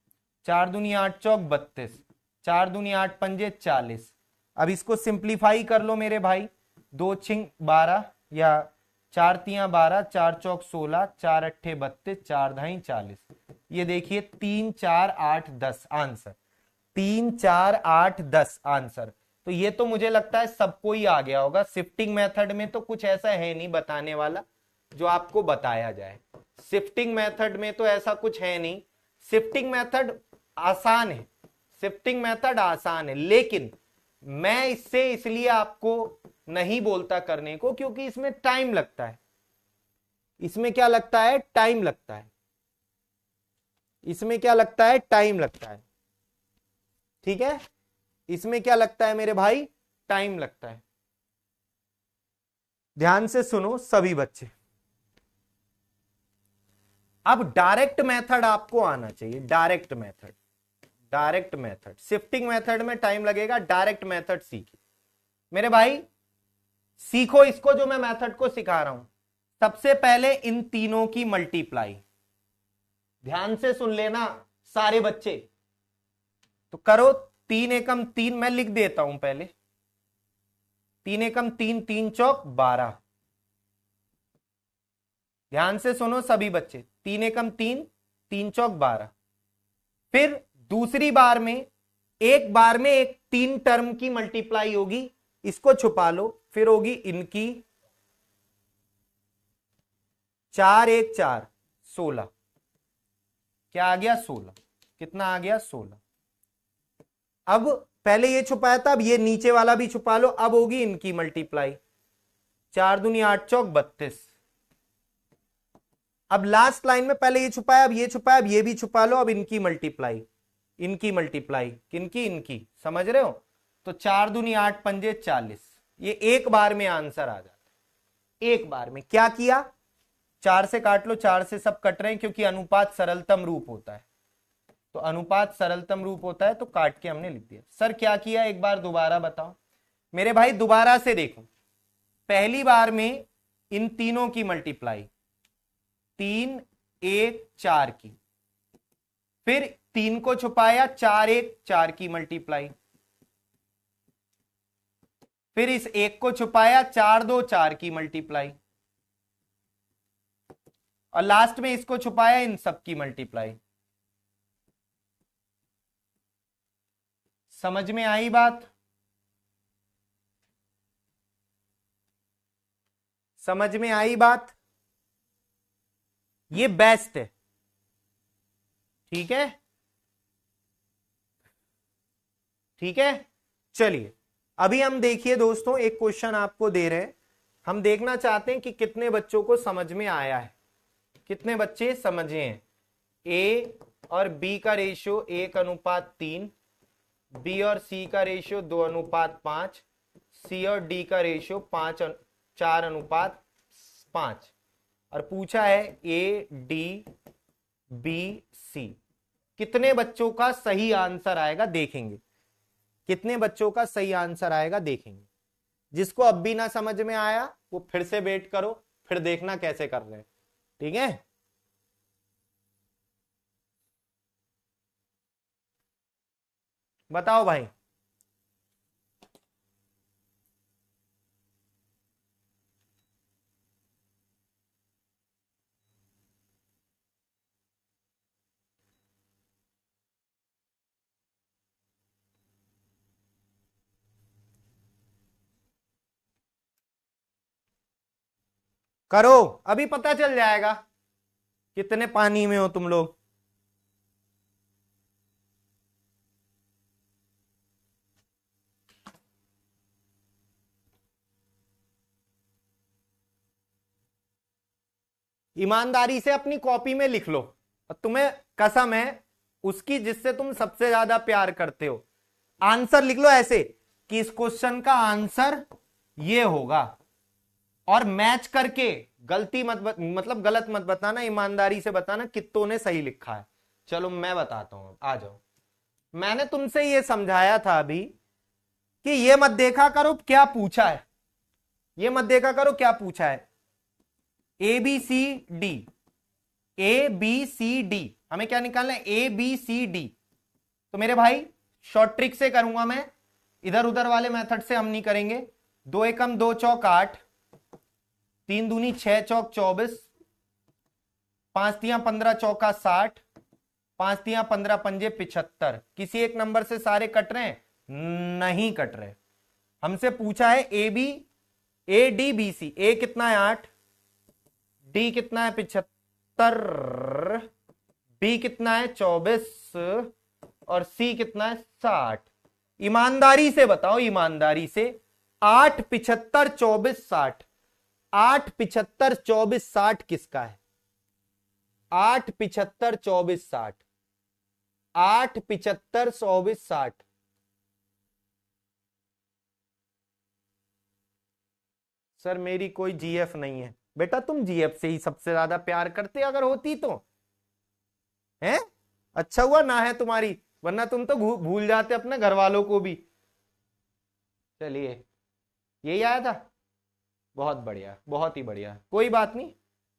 4 दूनी 8 चौक 32, 4 दूनी 8 पंजे 40। अब इसको सिंप्लीफाई कर लो मेरे भाई। 2 छिंग 12 या 4 3 12, 4 चौक 16, 4 अट्ठे 32, 4 धाई 40। ये देखिए 3 4 8 10 आंसर। 3 4 8 10 आंसर। तो ये तो मुझे लगता है सबको ही आ गया होगा। शिफ्टिंग मेथड में तो कुछ ऐसा है नहीं बताने वाला जो आपको बताया जाए। शिफ्टिंग मेथड में तो ऐसा कुछ है नहीं। शिफ्टिंग मेथड आसान है, शिफ्टिंग मेथड आसान है, लेकिन मैं इससे इसलिए आपको नहीं बोलता करने को क्योंकि इसमें टाइम लगता है। इसमें क्या लगता है? टाइम लगता है। इसमें क्या लगता है? टाइम लगता है। ठीक है, इसमें क्या लगता है मेरे भाई? टाइम लगता है। ध्यान से सुनो सभी बच्चे। अब डायरेक्ट मेथड आपको आना चाहिए। Direct method, direct method. Shifting method में टाइम लगेगा, डायरेक्ट मेथड सीखिए मेरे भाई। सीखो इसको जो मैं मेथड को सिखा रहा हूं। सबसे पहले इन तीनों की मल्टीप्लाई। ध्यान से सुन लेना सारे बच्चे। तो करो 3 एकम 3, मैं लिख देता हूं पहले। 3 एकम 3, 3 चौक 12। ध्यान से सुनो सभी बच्चे। 3 एकम 3, 3 चौक 12। फिर दूसरी बार में एक बार में एक 3 टर्म की मल्टीप्लाई होगी, इसको छुपा लो। फिर होगी इनकी 4 1 4 16। क्या आ गया? 16। कितना आ गया? 16। अब पहले ये छुपाया था, अब ये नीचे वाला भी छुपा लो, अब होगी इनकी मल्टीप्लाई। 4 दूनी 8 चौक 32। अब लास्ट लाइन में पहले ये छुपाया, अब ये छुपाया, अब ये भी छुपा लो, अब इनकी मल्टीप्लाई। इनकी मल्टीप्लाई किनकी? इनकी। समझ रहे हो? तो 4 दूनी 8 पंजे 40। ये एक बार में आंसर आ जाता है। एक बार में क्या किया? 4 से काट लो, 4 से सब कट रहे हैं क्योंकि अनुपात सरलतम रूप होता है। तो अनुपात सरलतम रूप होता है तो काट के हमने लिख दिया। सर क्या किया, एक बार दोबारा बताओ। मेरे भाई दोबारा से देखो, पहली बार में इन तीनों की मल्टीप्लाई 3 1 4 की, फिर 3 को छुपाया, 4 1 4 की मल्टीप्लाई, फिर इस 1 को छुपाया, 4 2 4 की मल्टीप्लाई, और लास्ट में इसको छुपाया, इन सब की मल्टीप्लाई। समझ में आई बात? समझ में आई बात? ये बेस्ट है, ठीक है? ठीक है, चलिए अभी हम देखिए दोस्तों, एक क्वेश्चन आपको दे रहे हैं, हम देखना चाहते हैं कि कितने बच्चों को समझ में आया है, कितने बच्चे समझे हैं। ए और बी का रेशियो 1:3, बी और सी का रेशियो 2:5, सी और डी का रेशियो 4:5, और पूछा है ए डी बी सी। कितने बच्चों का सही आंसर आएगा देखेंगे, कितने बच्चों का सही आंसर आएगा देखेंगे। जिसको अब भी ना समझ में आया वो फिर से वेट करो, फिर देखना कैसे कर रहे हैं, ठीक है? बताओ भाई। करो, अभी पता चल जाएगा कितने पानी में हो तुम लोग। ईमानदारी से अपनी कॉपी में लिख लो, और तुम्हें कसम है उसकी जिससे तुम सबसे ज्यादा प्यार करते हो। आंसर लिख लो ऐसे कि इस क्वेश्चन का आंसर ये होगा, और मैच करके गलती मतलब गलत मत बताना, ईमानदारी से बताना कित्तों ने सही लिखा है। चलो मैं बताता हूं, आ जाओ। मैंने तुमसे ये समझाया था अभी कि ये मत देखा करो क्या पूछा है, ये मत देखा करो क्या पूछा है। A B C D, A B C D, हमें क्या निकालना है? A B C D. तो मेरे भाई शॉर्ट ट्रिक से करूंगा मैं, इधर उधर वाले मेथड से हम नहीं करेंगे। 2 एकम 2 चौक 8, 3 दूनी 6 चौक 24, 5 तियां 15 चौका 60, 5 तियां 15 पंजे 75। किसी एक नंबर से सारे कट रहे हैं? नहीं कट रहे। हमसे पूछा है A B, A D B C. A कितना है? 8, डी कितना है? 75, बी कितना है? 24, और सी कितना है? 60। ईमानदारी से बताओ, ईमानदारी से। 8 75 24 60, 8 75 24 60 किसका है? 8 75 24 60, 8 75 24 60। सर मेरी कोई जीएफ नहीं है। बेटा तुम जीएफ से ही सबसे ज्यादा प्यार करते अगर होती तो, हैं? अच्छा हुआ ना है तुम्हारी, वरना तुम तो भूल जाते अपने घर वालों को भी। चलिए यही आया था, बहुत बढ़िया, बहुत ही बढ़िया, कोई बात नहीं।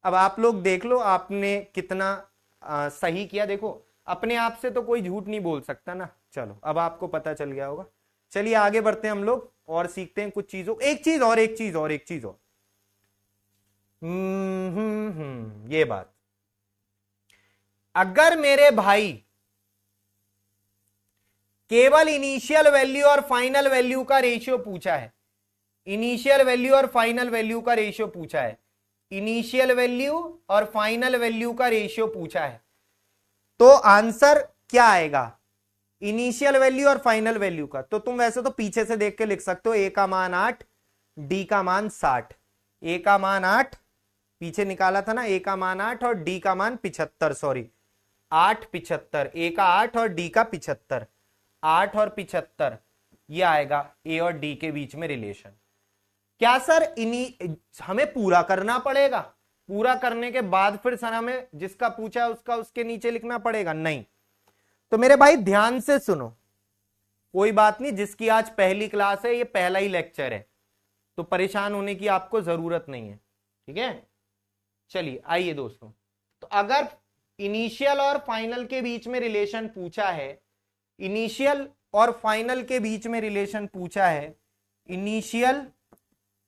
अब आप लोग देख लो आपने कितना सही किया। देखो अपने आप से तो कोई झूठ नहीं बोल सकता ना। चलो अब आपको पता चल गया होगा। चलिए आगे बढ़ते हैं हम लोग और सीखते हैं कुछ चीजों। एक चीज और, एक चीज और, एक चीज और। ये बात, अगर मेरे भाई केवल इनिशियल वैल्यू और फाइनल वैल्यू का रेशियो पूछा है, इनिशियल वैल्यू और फाइनल वैल्यू का रेशियो पूछा है, इनिशियल वैल्यू और फाइनल वैल्यू का रेशियो पूछा है, तो आंसर क्या आएगा? इनिशियल वैल्यू और फाइनल वैल्यू का, तो तुम वैसे तो पीछे से देख के लिख सकते हो, ए का मान 8, डी का मान 60। ए का मान 8 पीछे निकाला था ना, ए का मान 8 और डी का मान 75, सॉरी 8 75, ए का 8 और डी का 75, 8 और 75 ये आएगा ए और डी के बीच में रिलेशन। क्या सर हमें पूरा करना पड़ेगा? पूरा करने के बाद फिर सर हमें जिसका पूछा है उसका उसके नीचे लिखना पड़ेगा? नहीं। तो मेरे भाई ध्यान से सुनो, कोई बात नहीं, जिसकी आज पहली क्लास है, ये पहला ही लेक्चर है, तो परेशान होने की आपको जरूरत नहीं है, ठीक है। चलिए आइए दोस्तों, तो अगर इनिशियल और फाइनल के बीच में रिलेशन पूछा है, इनिशियल और फाइनल के बीच में रिलेशन पूछा है, इनिशियल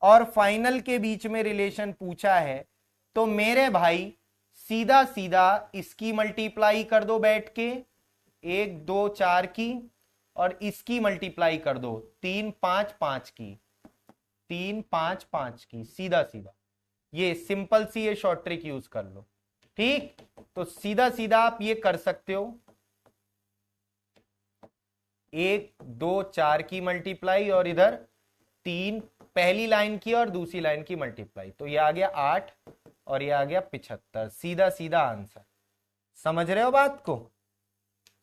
और फाइनल के बीच में रिलेशन पूछा है, तो मेरे भाई सीधा सीधा इसकी मल्टीप्लाई कर दो बैठ के, 1 2 4 की, और इसकी मल्टीप्लाई कर दो 3 5 5 की, 3 5 5 की, सीधा सीधा। ये सिंपल सी ये शॉर्ट ट्रिक यूज कर लो, ठीक। तो सीधा सीधा आप ये कर सकते हो, 1 2 4 की मल्टीप्लाई और इधर 3 पहली लाइन की और दूसरी लाइन की मल्टीप्लाई, तो ये आ गया 8 और ये आ गया 75, सीधा सीधा आंसर। समझ रहे हो बात को?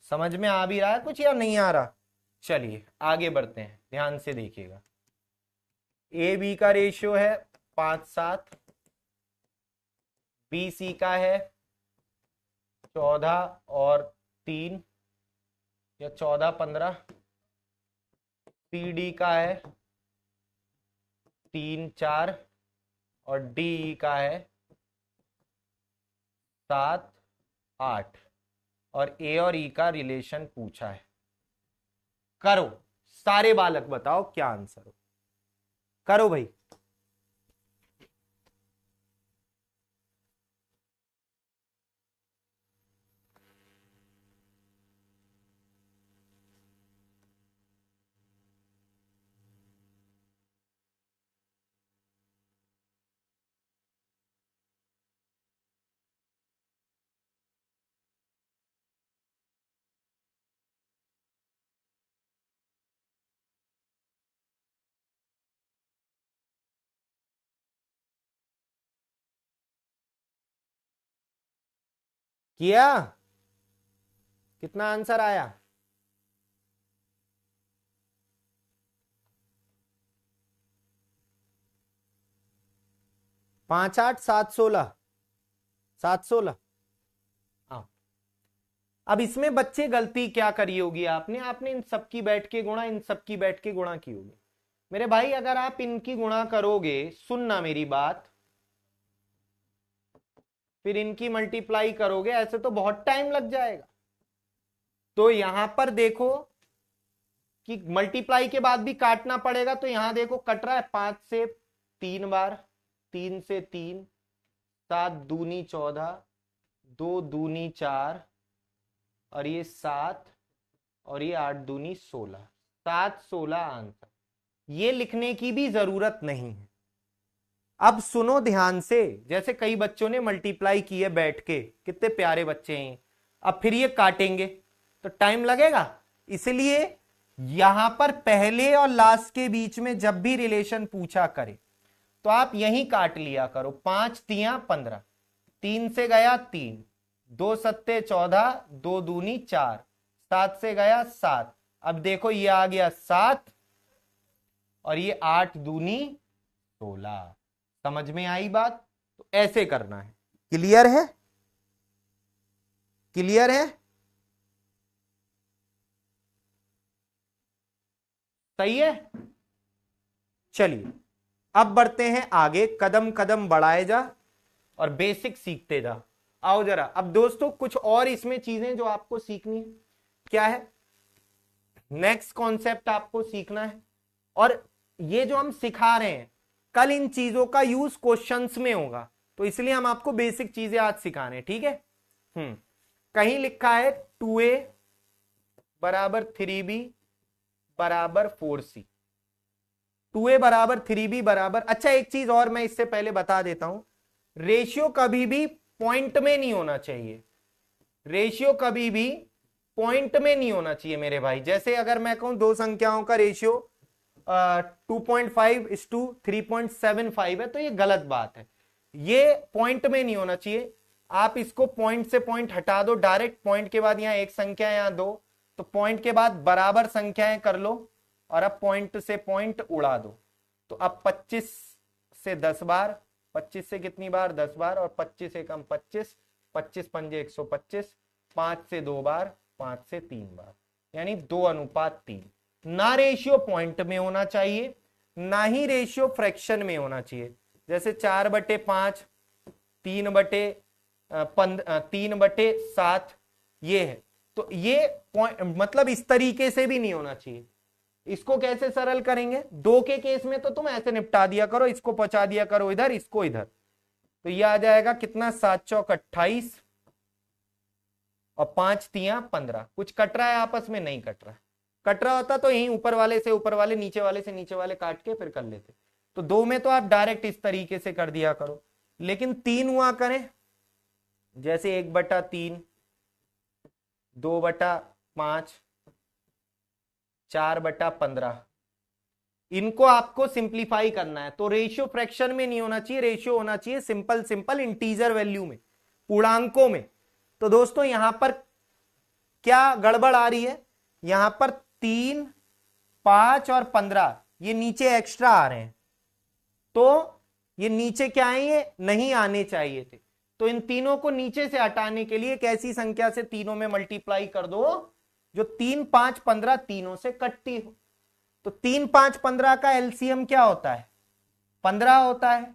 समझ में आ भी रहा है कुछ या नहीं आ रहा? चलिए आगे बढ़ते हैं, ध्यान से देखिएगा। ए बी का रेशियो है 5-7, बी सी का है 14 और 3 या 14-15, सी डी का है 3-4 और डी का है 7-8, और ए और ई का रिलेशन पूछा है। करो, सारे बालक बताओ क्या आंसर हो, करो भाई। किया? कितना आंसर आया? 5 8 7 16, 7 16। हाँ, अब इसमें बच्चे गलती क्या करी होगी आपने? आपने इन सबकी बैठ के गुणा, इन सबकी बैठ के गुणा की होगी। मेरे भाई अगर आप इनकी गुणा करोगे, सुनना मेरी बात, फिर इनकी मल्टीप्लाई करोगे, ऐसे तो बहुत टाइम लग जाएगा। तो यहां पर देखो कि मल्टीप्लाई के बाद भी काटना पड़ेगा, तो यहां देखो कट रहा है 5 से 3 बार, 3 से 3, 7 दूनी 14, 2 दूनी 4, और ये 7, और ये 8 दूनी 16, 7 16 आंसर। ये लिखने की भी जरूरत नहीं है। अब सुनो ध्यान से, जैसे कई बच्चों ने मल्टीप्लाई की है बैठ के, कितने प्यारे बच्चे हैं, अब फिर ये काटेंगे तो टाइम लगेगा, इसलिए यहां पर पहले और लास्ट के बीच में जब भी रिलेशन पूछा करे तो आप यहीं काट लिया करो। 5 तियां 15, 3 से गया 3, 2 सत्ते 14, 2 दूनी 4, 7 से गया 7, अब देखो ये आ गया 7 और ये 8 दूनी 16। समझ में आई बात? तो ऐसे करना है। क्लियर है? क्लियर है? सही है। चलिए अब बढ़ते हैं आगे, कदम कदम बढ़ाए जा और बेसिक सीखते जा। आओ जरा, अब दोस्तों कुछ और इसमें चीजें जो आपको सीखनी है, क्या है? नेक्स्ट कॉन्सेप्ट आपको सीखना है, और ये जो हम सिखा रहे हैं कल इन चीजों का यूज क्वेश्चंस में होगा, तो इसलिए हम आपको बेसिक चीजें आज सिखा रहे हैं, ठीक है। कहीं लिखा है 2a बराबर 3b बराबर 4c, 2a बराबर 3b बराबर, अच्छा एक चीज और मैं इससे पहले बता देता हूं, रेशियो कभी भी पॉइंट में नहीं होना चाहिए, रेशियो कभी भी पॉइंट में नहीं होना चाहिए मेरे भाई। जैसे अगर मैं कहूं दो संख्याओं का रेशियो 2.5:3.75 है तो ये गलत बात है, ये पॉइंट में नहीं होना चाहिए। आप इसको पॉइंट से पॉइंट हटा दो, डायरेक्ट पॉइंट के बाद यहाँ एक संख्या यहाँ दो, तो पॉइंट के बाद बराबर संख्याएं कर लो और अब पॉइंट से पॉइंट उड़ा दो। तो अब 25 से 10 बार, 25 से कितनी बार 10 बार, और 25 से कम 25, 25 पंजे 125, 5 से 2 बार, 5 से 3 बार, यानी 2:3। ना रेशियो पॉइंट में होना चाहिए, ना ही रेशियो फ्रैक्शन में होना चाहिए। जैसे 4/5, 3/7 ये है, तो ये पॉइंट मतलब इस तरीके से भी नहीं होना चाहिए। इसको कैसे सरल करेंगे, 2 के केस में तो तुम ऐसे निपटा दिया करो, इसको पहुंचा दिया करो इधर, इसको इधर, तो ये आ जाएगा कितना 7 चौक 28 और 5 तियां 15। कुछ कट रहा है आपस में, नहीं कट रहा। कट रहा होता तो यहीं ऊपर वाले से ऊपर वाले, नीचे वाले से नीचे वाले काट के फिर कर लेते। तो 2 में तो आप डायरेक्ट इस तरीके से कर दिया करो, लेकिन 3 हुआ करें, जैसे 1/3, 2/5, 4/15, इनको आपको सिंप्लीफाई करना है। तो रेशियो फ्रैक्शन में नहीं होना चाहिए, रेशियो होना चाहिए सिंपल इंटीजर वैल्यू में, पूर्णांकों में। तो दोस्तों यहां पर क्या गड़बड़ आ रही है, यहां पर 3, 5 और 15 ये नीचे एक्स्ट्रा आ रहे हैं, तो ये नीचे क्या है, ये नहीं आने चाहिए थे। तो इन तीनों को नीचे से हटाने के लिए एक ऐसी संख्या से तीनों में मल्टीप्लाई कर दो जो 3, 5, 15 तीनों से कटती हो। तो 3, 5, 15 का एलसीएम क्या होता है, 15 होता है।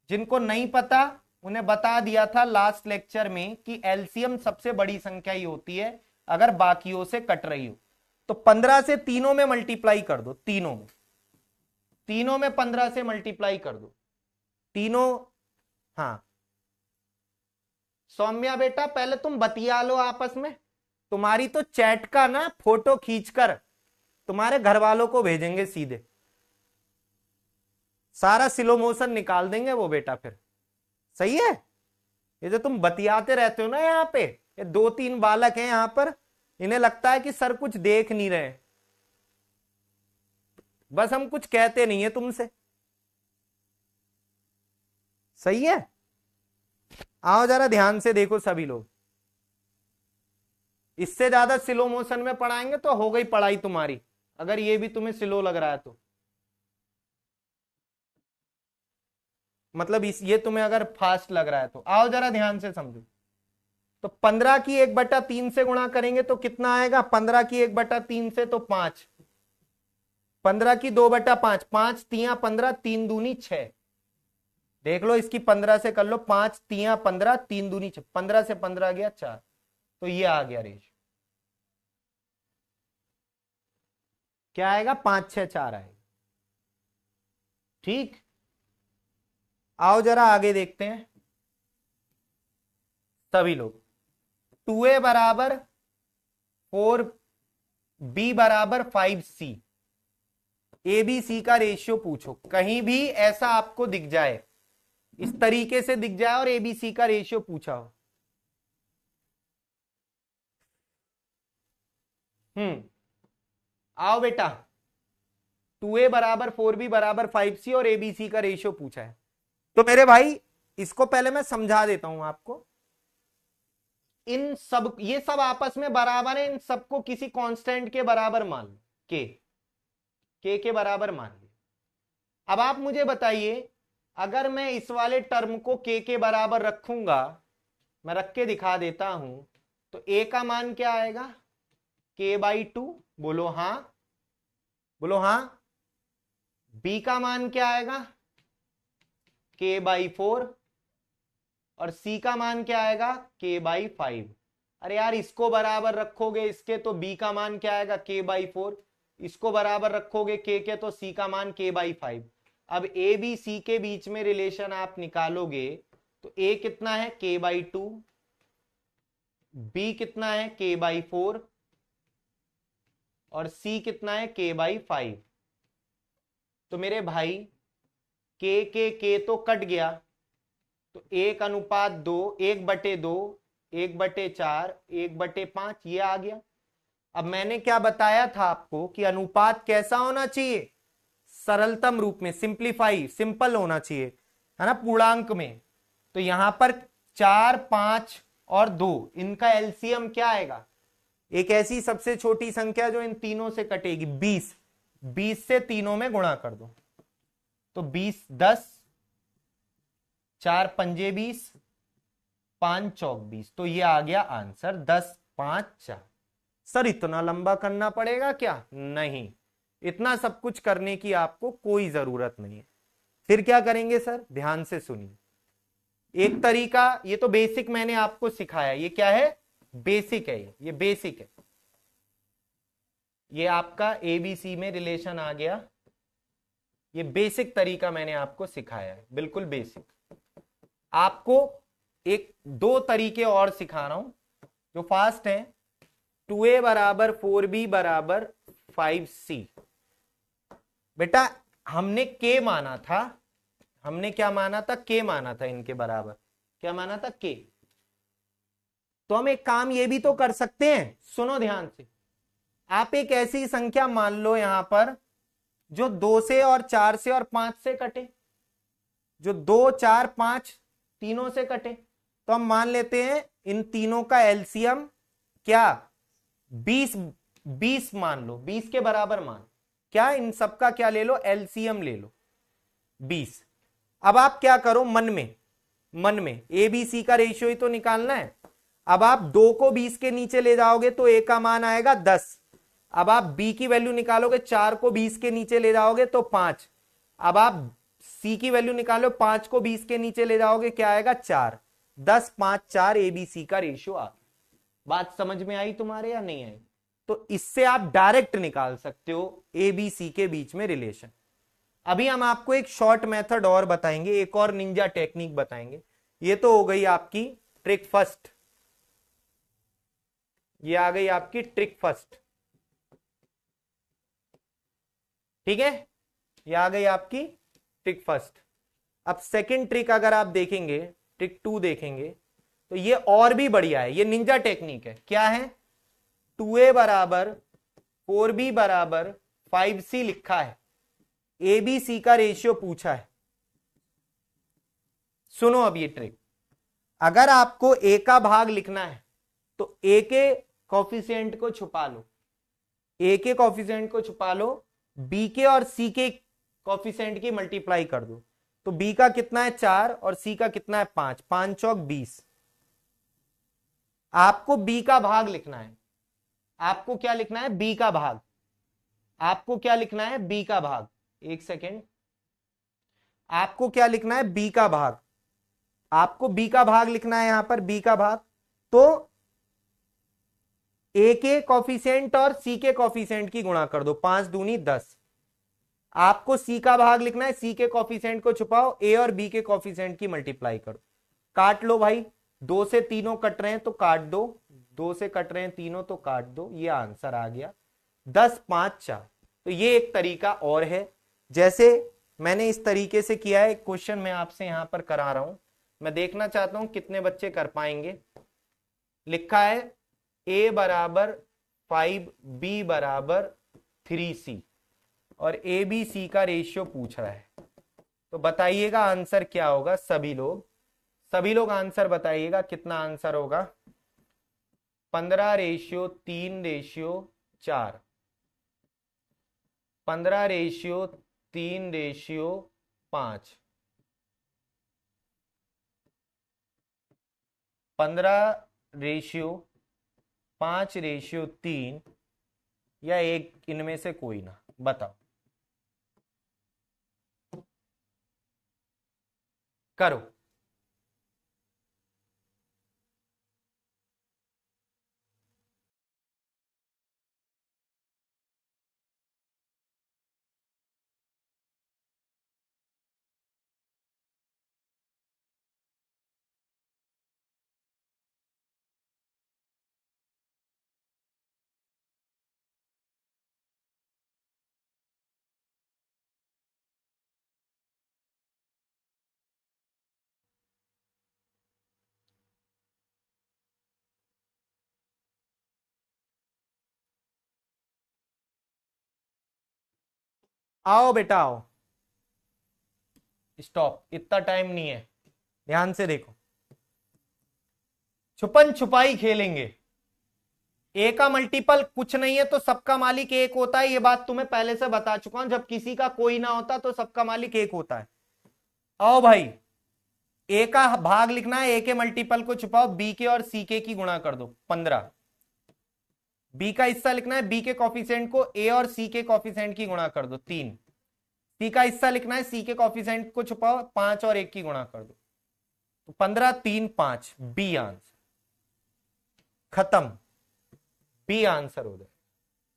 जिनको नहीं पता उन्हें बता दिया था लास्ट लेक्चर में कि एलसीएम सबसे बड़ी संख्या ही होती है अगर बाकियों से कट रही हो। तो 15 से तीनों में मल्टीप्लाई कर दो, तीनों में 15 से मल्टीप्लाई कर दो तीनों। हाँ सौम्या बेटा पहले तुम बतिया लो आपस में, तुम्हारी तो चैट का ना फोटो खींचकर तुम्हारे घर वालों को भेजेंगे सीधे, सारा स्लो मोशन निकाल देंगे वो बेटा फिर। सही है, ये जो तुम बतियाते रहते हो ना यहाँ पे, ये 2-3 बालक हैं यहाँ पर, इन्हें लगता है कि सर कुछ देख नहीं रहे, बस हम कुछ कहते नहीं है तुमसे। सही है, आओ जरा ध्यान से देखो सभी लोग, इससे ज्यादा स्लो मोशन में पढ़ाएंगे तो हो गई पढ़ाई तुम्हारी, अगर ये भी तुम्हें स्लो लग रहा है तो। मतलब ये तुम्हें अगर फास्ट लग रहा है तो आओ जरा ध्यान से समझो। तो 15 की 1/3 से गुणा करेंगे तो कितना आएगा, 15 की 1/3 से तो 5, 15 की 2/5, 5 तियां 15, 3 दूनी 6। देख लो इसकी 15 से कर लो, 5 तियां 15, 3 दूनी 6, 15 से 15 गया 4, तो ये आ गया रेशियो। क्या आएगा, 5, 6, 4 आएगा। ठीक, आओ जरा आगे देखते हैं सभी लोग। 2a बराबर 4, b बराबर 5c, ए बी सी का रेशियो पूछो। कहीं भी ऐसा आपको दिख जाए, इस तरीके से दिख जाए और एबीसी का रेशियो पूछा हो, आओ बेटा, 2a बराबर 4b बराबर 5c और एबीसी का रेशियो पूछा है। तो मेरे भाई इसको पहले मैं समझा देता हूं आपको। इन सब, ये सब आपस में बराबर है, इन सबको किसी कांस्टेंट के बराबर मान लो, के बराबर मान लो। अब आप मुझे बताइए, अगर मैं इस वाले टर्म को के बराबर रखूंगा, मैं रख के दिखा देता हूं, तो a का मान क्या आएगा, k/2, बोलो हां, बोलो हां। b का मान क्या आएगा, k/4, और c का मान क्या आएगा, k/5। अरे यार इसको बराबर रखोगे इसके तो b का मान क्या आएगा, k/4, इसको बराबर रखोगे के तो c का मान k/5। अब a b c के बीच में रिलेशन आप निकालोगे तो a कितना है, k/2, b कितना है, k/4, और c कितना है, k/5। तो मेरे भाई के तो कट गया, तो 1:2, 1/2, 1/4, 1/5 ये आ गया। अब मैंने क्या बताया था आपको कि अनुपात कैसा होना चाहिए, सरलतम रूप में, सिंप्लीफाई, सिंपल होना चाहिए, है ना, पूर्णांक में। तो यहां पर 4, 5 और 2, इनका एलसीएम क्या आएगा, एक ऐसी सबसे छोटी संख्या जो इन तीनों से कटेगी, 20। 20 से तीनों में गुणा कर दो, तो 20, 10, 4 पंजे 20, 5 चौक 20, तो ये आ गया आंसर 10, 5, 4। सर इतना लंबा करना पड़ेगा क्या, नहीं, इतना सब कुछ करने की आपको कोई जरूरत नहीं है। फिर क्या करेंगे सर, ध्यान से सुनिए। एक तरीका, ये तो बेसिक मैंने आपको सिखाया, ये क्या है, बेसिक है, ये बेसिक है, ये आपका एबीसी में रिलेशन आ गया, ये बेसिक तरीका मैंने आपको सिखाया है, बिल्कुल बेसिक। आपको एक दो तरीके और सिखा रहा हूं जो फास्ट है। 2a बराबर 4b बराबर 5c। बेटा हमने k माना था, हमने क्या माना था, k माना था, इनके बराबर क्या माना था, k। तो हम एक काम ये भी तो कर सकते हैं, सुनो ध्यान से। आप एक ऐसी संख्या मान लो यहां पर जो 2 से और 4 से और 5 से कटे, जो 2, 4, 5 तीनों से कटे। तो हम मान लेते हैं इन तीनों का एलसीएम क्या, 20, 20 मान लो, 20 के बराबर मान, क्या इन सबका क्या ले लो, एलसीएम ले लो 20। अब आप क्या करो, मन में ए बी सी का रेशियो ही तो निकालना है। अब आप 2 को 20 के नीचे ले जाओगे तो ए का मान आएगा 10। अब आप बी की वैल्यू निकालोगे, 4 को 20 के नीचे ले जाओगे तो 5। अब आप सी की वैल्यू निकालो, 5 को 20 के नीचे ले जाओगे, क्या आएगा 4। 10, 5, 4 एबीसी का रेशियो आ। बात समझ में आई तुम्हारे या नहीं आई? तो इससे आप डायरेक्ट निकाल सकते हो एबीसी के बीच में रिलेशन। अभी हम आपको एक शॉर्ट मेथड और बताएंगे, एक और निंजा टेक्निक बताएंगे। ये तो हो गई आपकी ट्रिक फर्स्ट, ये आ गई आपकी ट्रिक फर्स्ट, ठीक है, ये आ गई आपकी ट्रिक फर्स्ट। अब सेकंड ट्रिक अगर आप देखेंगे, ट्रिक 2 देखेंगे, तो ये और भी बढ़िया है, ये निंजा टेक्निक है। क्या है, 2a बराबर 4b बराबर 5c लिखा है, ए बी सी का रेशियो पूछा है। सुनो अब ये ट्रिक, अगर आपको ए का भाग लिखना है तो ए के कॉफिशिएंट को छुपा लो, ए के कॉफिशिएंट को छुपा लो, बी के और सी के कॉफिशिएंट की मल्टीप्लाई कर दो। तो बी का कितना है 4 और सी का कितना है 5, 5 चौक 20। आपको बी का भाग लिखना है, आपको क्या लिखना है, बी का भाग, आपको क्या लिखना है, बी का भाग, एक सेकेंड, आपको क्या लिखना है, बी का भाग, आपको बी का भाग लिखना है, यहां पर बी का भाग। तो ए के कॉफिशिएंट और सी के कॉफिशिएंट की गुणा कर दो, 5 दूनी 10। आपको सी का भाग लिखना है, सी के कॉफिशिएंट को छुपाओ, ए और बी के कॉफिशिएंट की मल्टीप्लाई करो, काट लो भाई, 2 से तीनों कट रहे हैं तो काट दो, 2 से कट रहे हैं तीनों तो काट दो, ये आंसर आ गया 10, 5, 4। तो ये एक तरीका और है, जैसे मैंने इस तरीके से किया है। क्वेश्चन मैं आपसे यहां पर करा रहा हूं, मैं देखना चाहता हूं कितने बच्चे कर पाएंगे। लिखा है a बराबर 5, b बराबर 3c, और ए बी सी का रेशियो पूछ रहा है। तो बताइएगा आंसर क्या होगा, सभी लोग आंसर बताइएगा, कितना आंसर होगा, 15:3:4, 15:3:5, 15:5:3, या एक इनमें से कोई ना, बताओ, करो। आओ बेटा आओ, स्टॉप, इतना टाइम नहीं है, ध्यान से देखो। छुपन छुपाई खेलेंगे। ए का मल्टीपल कुछ नहीं है तो सबका मालिक एक होता है, ये बात तुम्हें पहले से बता चुका हूं। जब किसी का कोई ना होता तो सबका मालिक एक होता है। आओ भाई, ए का भाग लिखना है, ए के मल्टीपल को छुपाओ, बी के और सी के की गुणा कर दो 15। बी का हिस्सा लिखना है, बी के कॉफिशिएंट को ए और सी के कॉफिशिएंट की गुणा कर दो 3। सी का हिस्सा लिखना है, सी के कॉफिशिएंट को छुपाओ, 5 और 1 की गुणा कर दो, तो 15 3 5, बी आंसर, खत्म, बी आंसर हो जाए।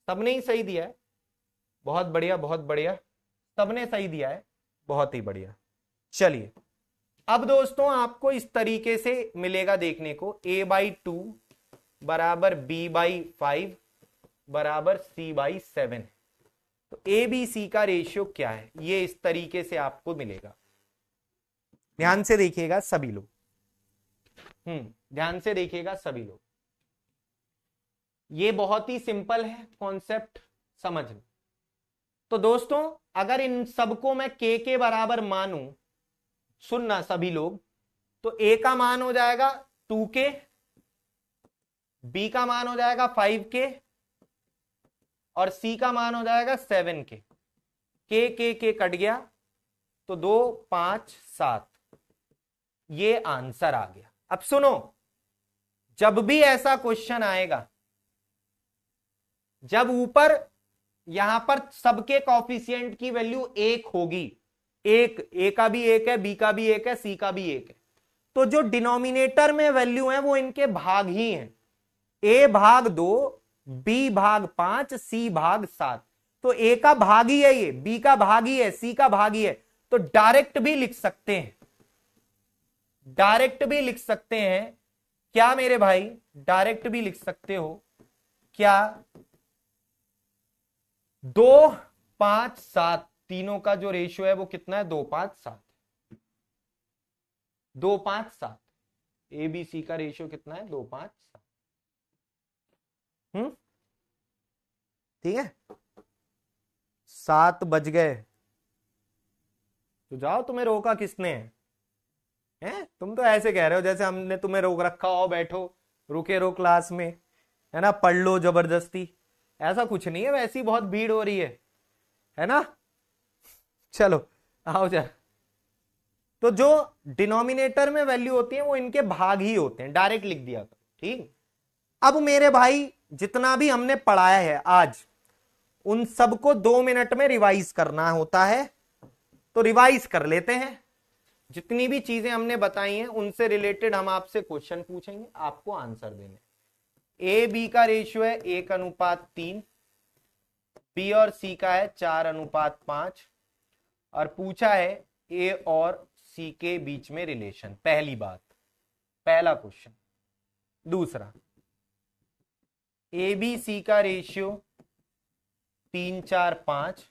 सबने ही सही दिया है, बहुत बढ़िया बहुत बढ़िया, सबने सही दिया है, बहुत ही बढ़िया। चलिए अब दोस्तों आपको इस तरीके से मिलेगा देखने को, a/2 बराबर b/5 बराबर c/7। तो ए बी सी का रेशियो क्या है, ये इस तरीके से आपको मिलेगा। ध्यान से देखिएगा सभी लोग, ध्यान से देखिएगा सभी लोग, ये बहुत ही सिंपल है कॉन्सेप्ट समझना। तो दोस्तों अगर इन सबको मैं के बराबर मानूं, सुनना सभी लोग, तो ए का मान हो जाएगा 2k, बी का मान हो जाएगा 5k और सी का मान हो जाएगा 7k। के कट गया तो 2 5 7, ये आंसर आ गया। अब सुनो, जब भी ऐसा क्वेश्चन आएगा, जब ऊपर यहां पर सबके कॉफिशिएंट की वैल्यू 1 होगी, एक, ए का भी 1 है, बी का भी 1 है, सी का भी 1 है, तो जो डिनोमिनेटर में वैल्यू है वो इनके भाग ही हैं, ए भाग 2, बी भाग 5, सी भाग 7। तो ए का भाग ही है ये, बी का भाग ही है, सी का भाग ही है, तो डायरेक्ट भी लिख सकते हैं, डायरेक्ट भी लिख सकते हैं क्या मेरे भाई, डायरेक्ट भी लिख सकते हो क्या, 2 5 7 तीनों का जो रेशियो है वो कितना है, 2 5 7, 2 5 7, ए बी सी का रेशियो कितना है, 2 5 7। ठीक है, 7 बज गए तो जाओ, तुम्हें रोका किसने है? तुम तो ऐसे कह रहे हो जैसे हमने तुम्हें रोक रखा हो, बैठो रुके रहो क्लास में, है ना, पढ़ लो जबरदस्ती। ऐसा कुछ नहीं है, वैसी बहुत भीड़ हो रही है ना। चलो आओ जा। तो जो डिनोमिनेटर में वैल्यू होती है वो इनके भाग ही होते हैं, डायरेक्ट लिख दिया करो। ठीक, अब मेरे भाई जितना भी हमने पढ़ाया है आज, उन सबको 2 मिनट में रिवाइज करना होता है, तो रिवाइज कर लेते हैं। जितनी भी चीजें हमने बताई हैं उनसे रिलेटेड हम आपसे क्वेश्चन पूछेंगे, आपको आंसर देने। ए बी का रेशियो है 1:3, बी और सी का है 4:5, और पूछा है ए और सी के बीच में रिलेशन। पहली बात, पहला क्वेश्चन। दूसरा, ए बी सी का रेशियो 3 4 5,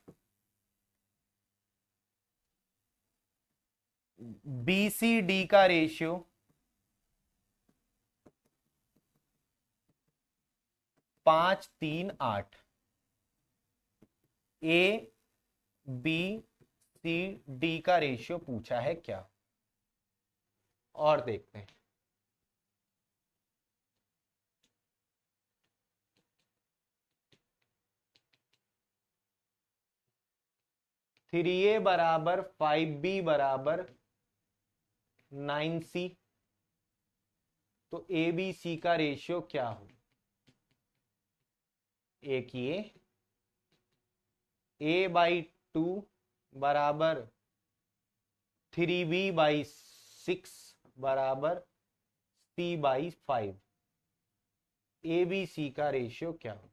बी सी डी का ratio 5 3 8। A B C D का रेशियो पूछा है क्या, और देखते हैं। थ्री ए बराबर 5b बराबर 9c, तो ए बी सी का रेशियो क्या हो, एक ये a/2 बराबर 3b/6 बराबर c/5, ए बी सी का रेशियो क्या हो।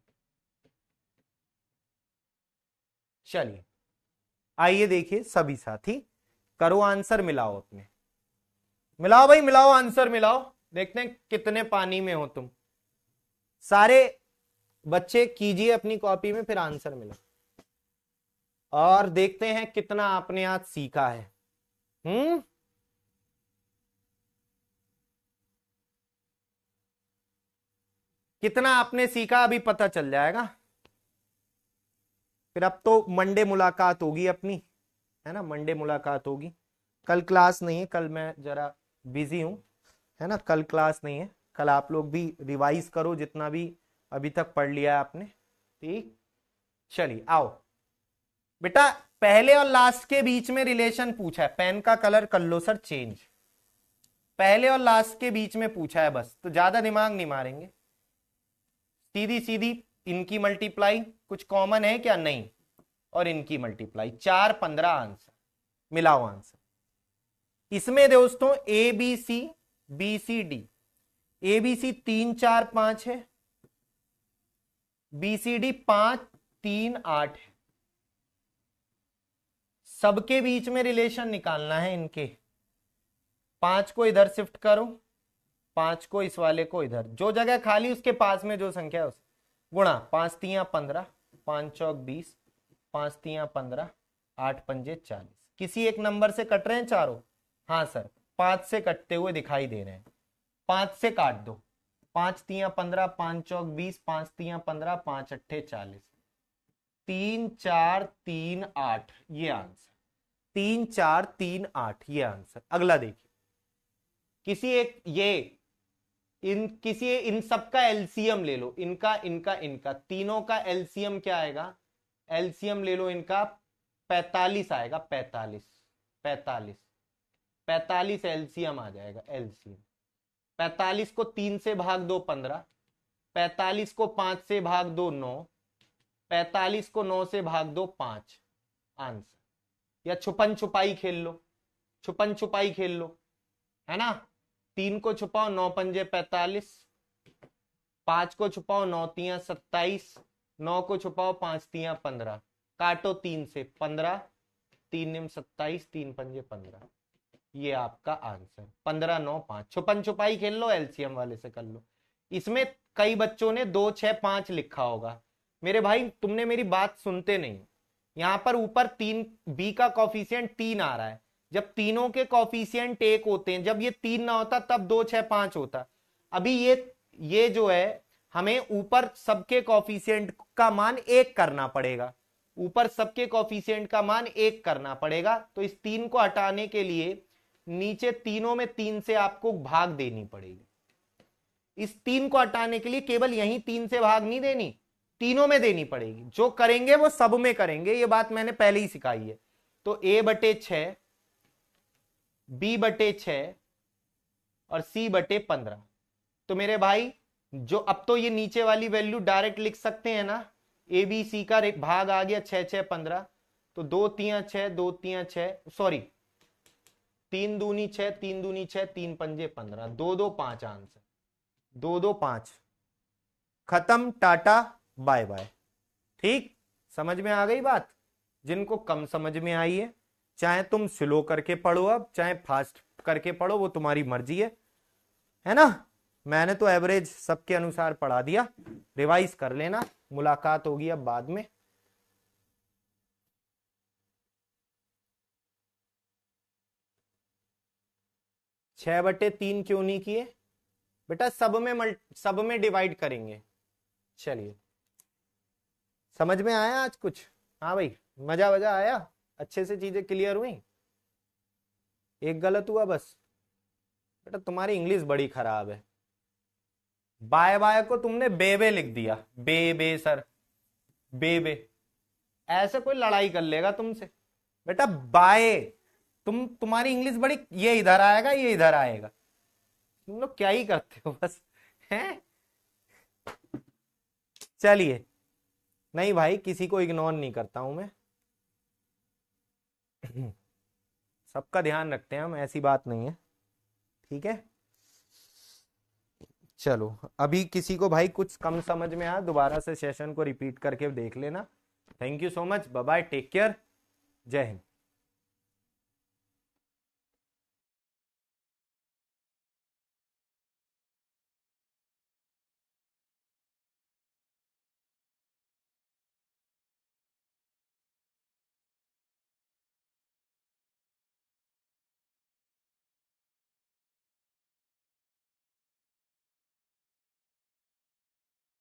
चलिए आइए देखिए सभी साथी, करो आंसर, मिलाओ अपने, मिलाओ भाई मिलाओ, आंसर मिलाओ, देखते हैं कितने पानी में हो तुम सारे बच्चे। कीजिए अपनी कॉपी में, फिर आंसर मिला, और देखते हैं कितना आपने आज सीखा है। कितना आपने सीखा अभी पता चल जाएगा। फिर अब तो मंडे मुलाकात होगी अपनी, है ना, मंडे मुलाकात होगी। कल क्लास नहीं है, कल मैं जरा बिजी हूं, है ना, कल क्लास नहीं है। कल आप लोग भी रिवाइज करो जितना भी अभी तक पढ़ लिया है आपने, ठीक। चलिए आओ बेटा, पहले और लास्ट के बीच में रिलेशन पूछा है, पेन का कलर कर लो सर चेंज। पहले और लास्ट के बीच में पूछा है बस, तो ज्यादा दिमाग नहीं मारेंगे, सीधी सीधी इनकी मल्टीप्लाई, कुछ कॉमन है क्या, नहीं, और इनकी मल्टीप्लाई, 4 15 आंसर, मिलाओ आंसर। इसमें दोस्तों A B C D, A B C 3 4 5 है, बी सी डी 5 3 8 है। सबके बीच में रिलेशन निकालना है इनके, 5 को इधर शिफ्ट करो, 5 को इस वाले को इधर, जो जगह खाली उसके पास में जो संख्या है उस गुणा, 5 3 15, 5 चौक 20, 5 3 15, 8 पंजे 40। किसी एक नंबर से कट रहे हैं चारों, हाँ सर 5 से कटते हुए दिखाई दे रहे हैं, 5 से काट दो, 5 3 15, 5 चौक 20, 5 3 15, 5 अट्ठे 40, 3 4 3 8 ये आंसर, 3 4 3 8 ये आंसर। अगला देखिए, किसी एक इन सब का एलसीएम ले लो, इनका इनका इनका तीनों का एलसीएम क्या आएगा, एलसीएम ले लो इनका 45 आएगा, 45 एलसीएम आ जाएगा, एलसीएम 45 को 3 से भाग दो 15, 45 को 5 से भाग दो 9, 45 को 9 से भाग दो 5, आंसर। या छुपन छुपाई खेल लो, छुपन छुपाई खेल लो, है ना, 3 को छुपाओ 9 पंजे 45, 5 को छुपाओ 9 तिया 27, 9 को छुपाओ 5 तिया 15, काटो 3 से 15, 3 निम 27, 3 पंजे 15, ये आपका आंसर, 15 9 5। छुपन छुपाई खेल लो, एलसीएम वाले से कर लो। इसमें कई बच्चों ने 2 6 5 लिखा होगा, मेरे भाई तुमने मेरी बात सुनते नहीं। यहां पर ऊपर 3 बी का कॉफिशिएंट 3 आ रहा है, जब तीनों के कॉफिशिएंट 1 होते हैं, जब ये 3 ना होता तब 2 6 5 होता। अभी ये जो है, हमें ऊपर सबके कॉफिशिएंट का मान 1 करना पड़ेगा, ऊपर सबके कॉफिशिएंट का मान 1 करना पड़ेगा। तो इस 3 को हटाने के लिए नीचे तीनों में 3 से आपको भाग देनी पड़ेगी। इस 3 को हटाने के लिए केवल यही 3 से भाग नहीं देनी, तीनों में देनी पड़ेगी। जो करेंगे वो सब में करेंगे, ये बात मैंने पहले ही सिखाई है। तो a बटे 6, b बटे 6 और c बटे 15। तो मेरे भाई जो अब तो ये नीचे वाली वैल्यू डायरेक्ट लिख सकते हैं ना, ए बी सी का भाग आ गया 6 6 15, तो 2 3 6, 2 3 6, सॉरी 3 दूनी 6, 3 दूनी 6, 3 पंजे 15, 2 2 5 आंसर, 2 2 5, खत्म, टाटा बाय बाय। ठीक, समझ में आ गई बात? जिनको कम समझ में आई है, चाहे तुम स्लो करके पढ़ो अब, चाहे फास्ट करके पढ़ो, वो तुम्हारी मर्जी है ना। मैंने तो एवरेज सबके अनुसार पढ़ा दिया, रिवाइज कर लेना, मुलाकात होगी अब बाद में। छह बटे 3 क्यों नहीं किए बेटा? सब में डिवाइड करेंगे। चलिए, समझ में आया आज कुछ? हाँ भाई, मजा आया, अच्छे से चीजें क्लियर हुई? एक गलत हुआ बस बेटा, तुम्हारी इंग्लिश बड़ी खराब है। बाय बाय को तुमने बेबे लिख दिया, बे सर, बे ऐसे कोई लड़ाई कर लेगा तुमसे बेटा? बाय, तुम्हारी इंग्लिश बड़ी, ये इधर आएगा, ये इधर आएगा, तुम लोग क्या ही करते हो बस, हैं? चलिए, नहीं भाई, किसी को इग्नोर नहीं करता हूं मैं, सबका ध्यान रखते हैं हम, ऐसी बात नहीं है, ठीक है। चलो, अभी किसी को भाई कुछ कम समझ में आया, दोबारा से सेशन को रिपीट करके देख लेना। Thank you so much, bye bye, take care, जय हिंद।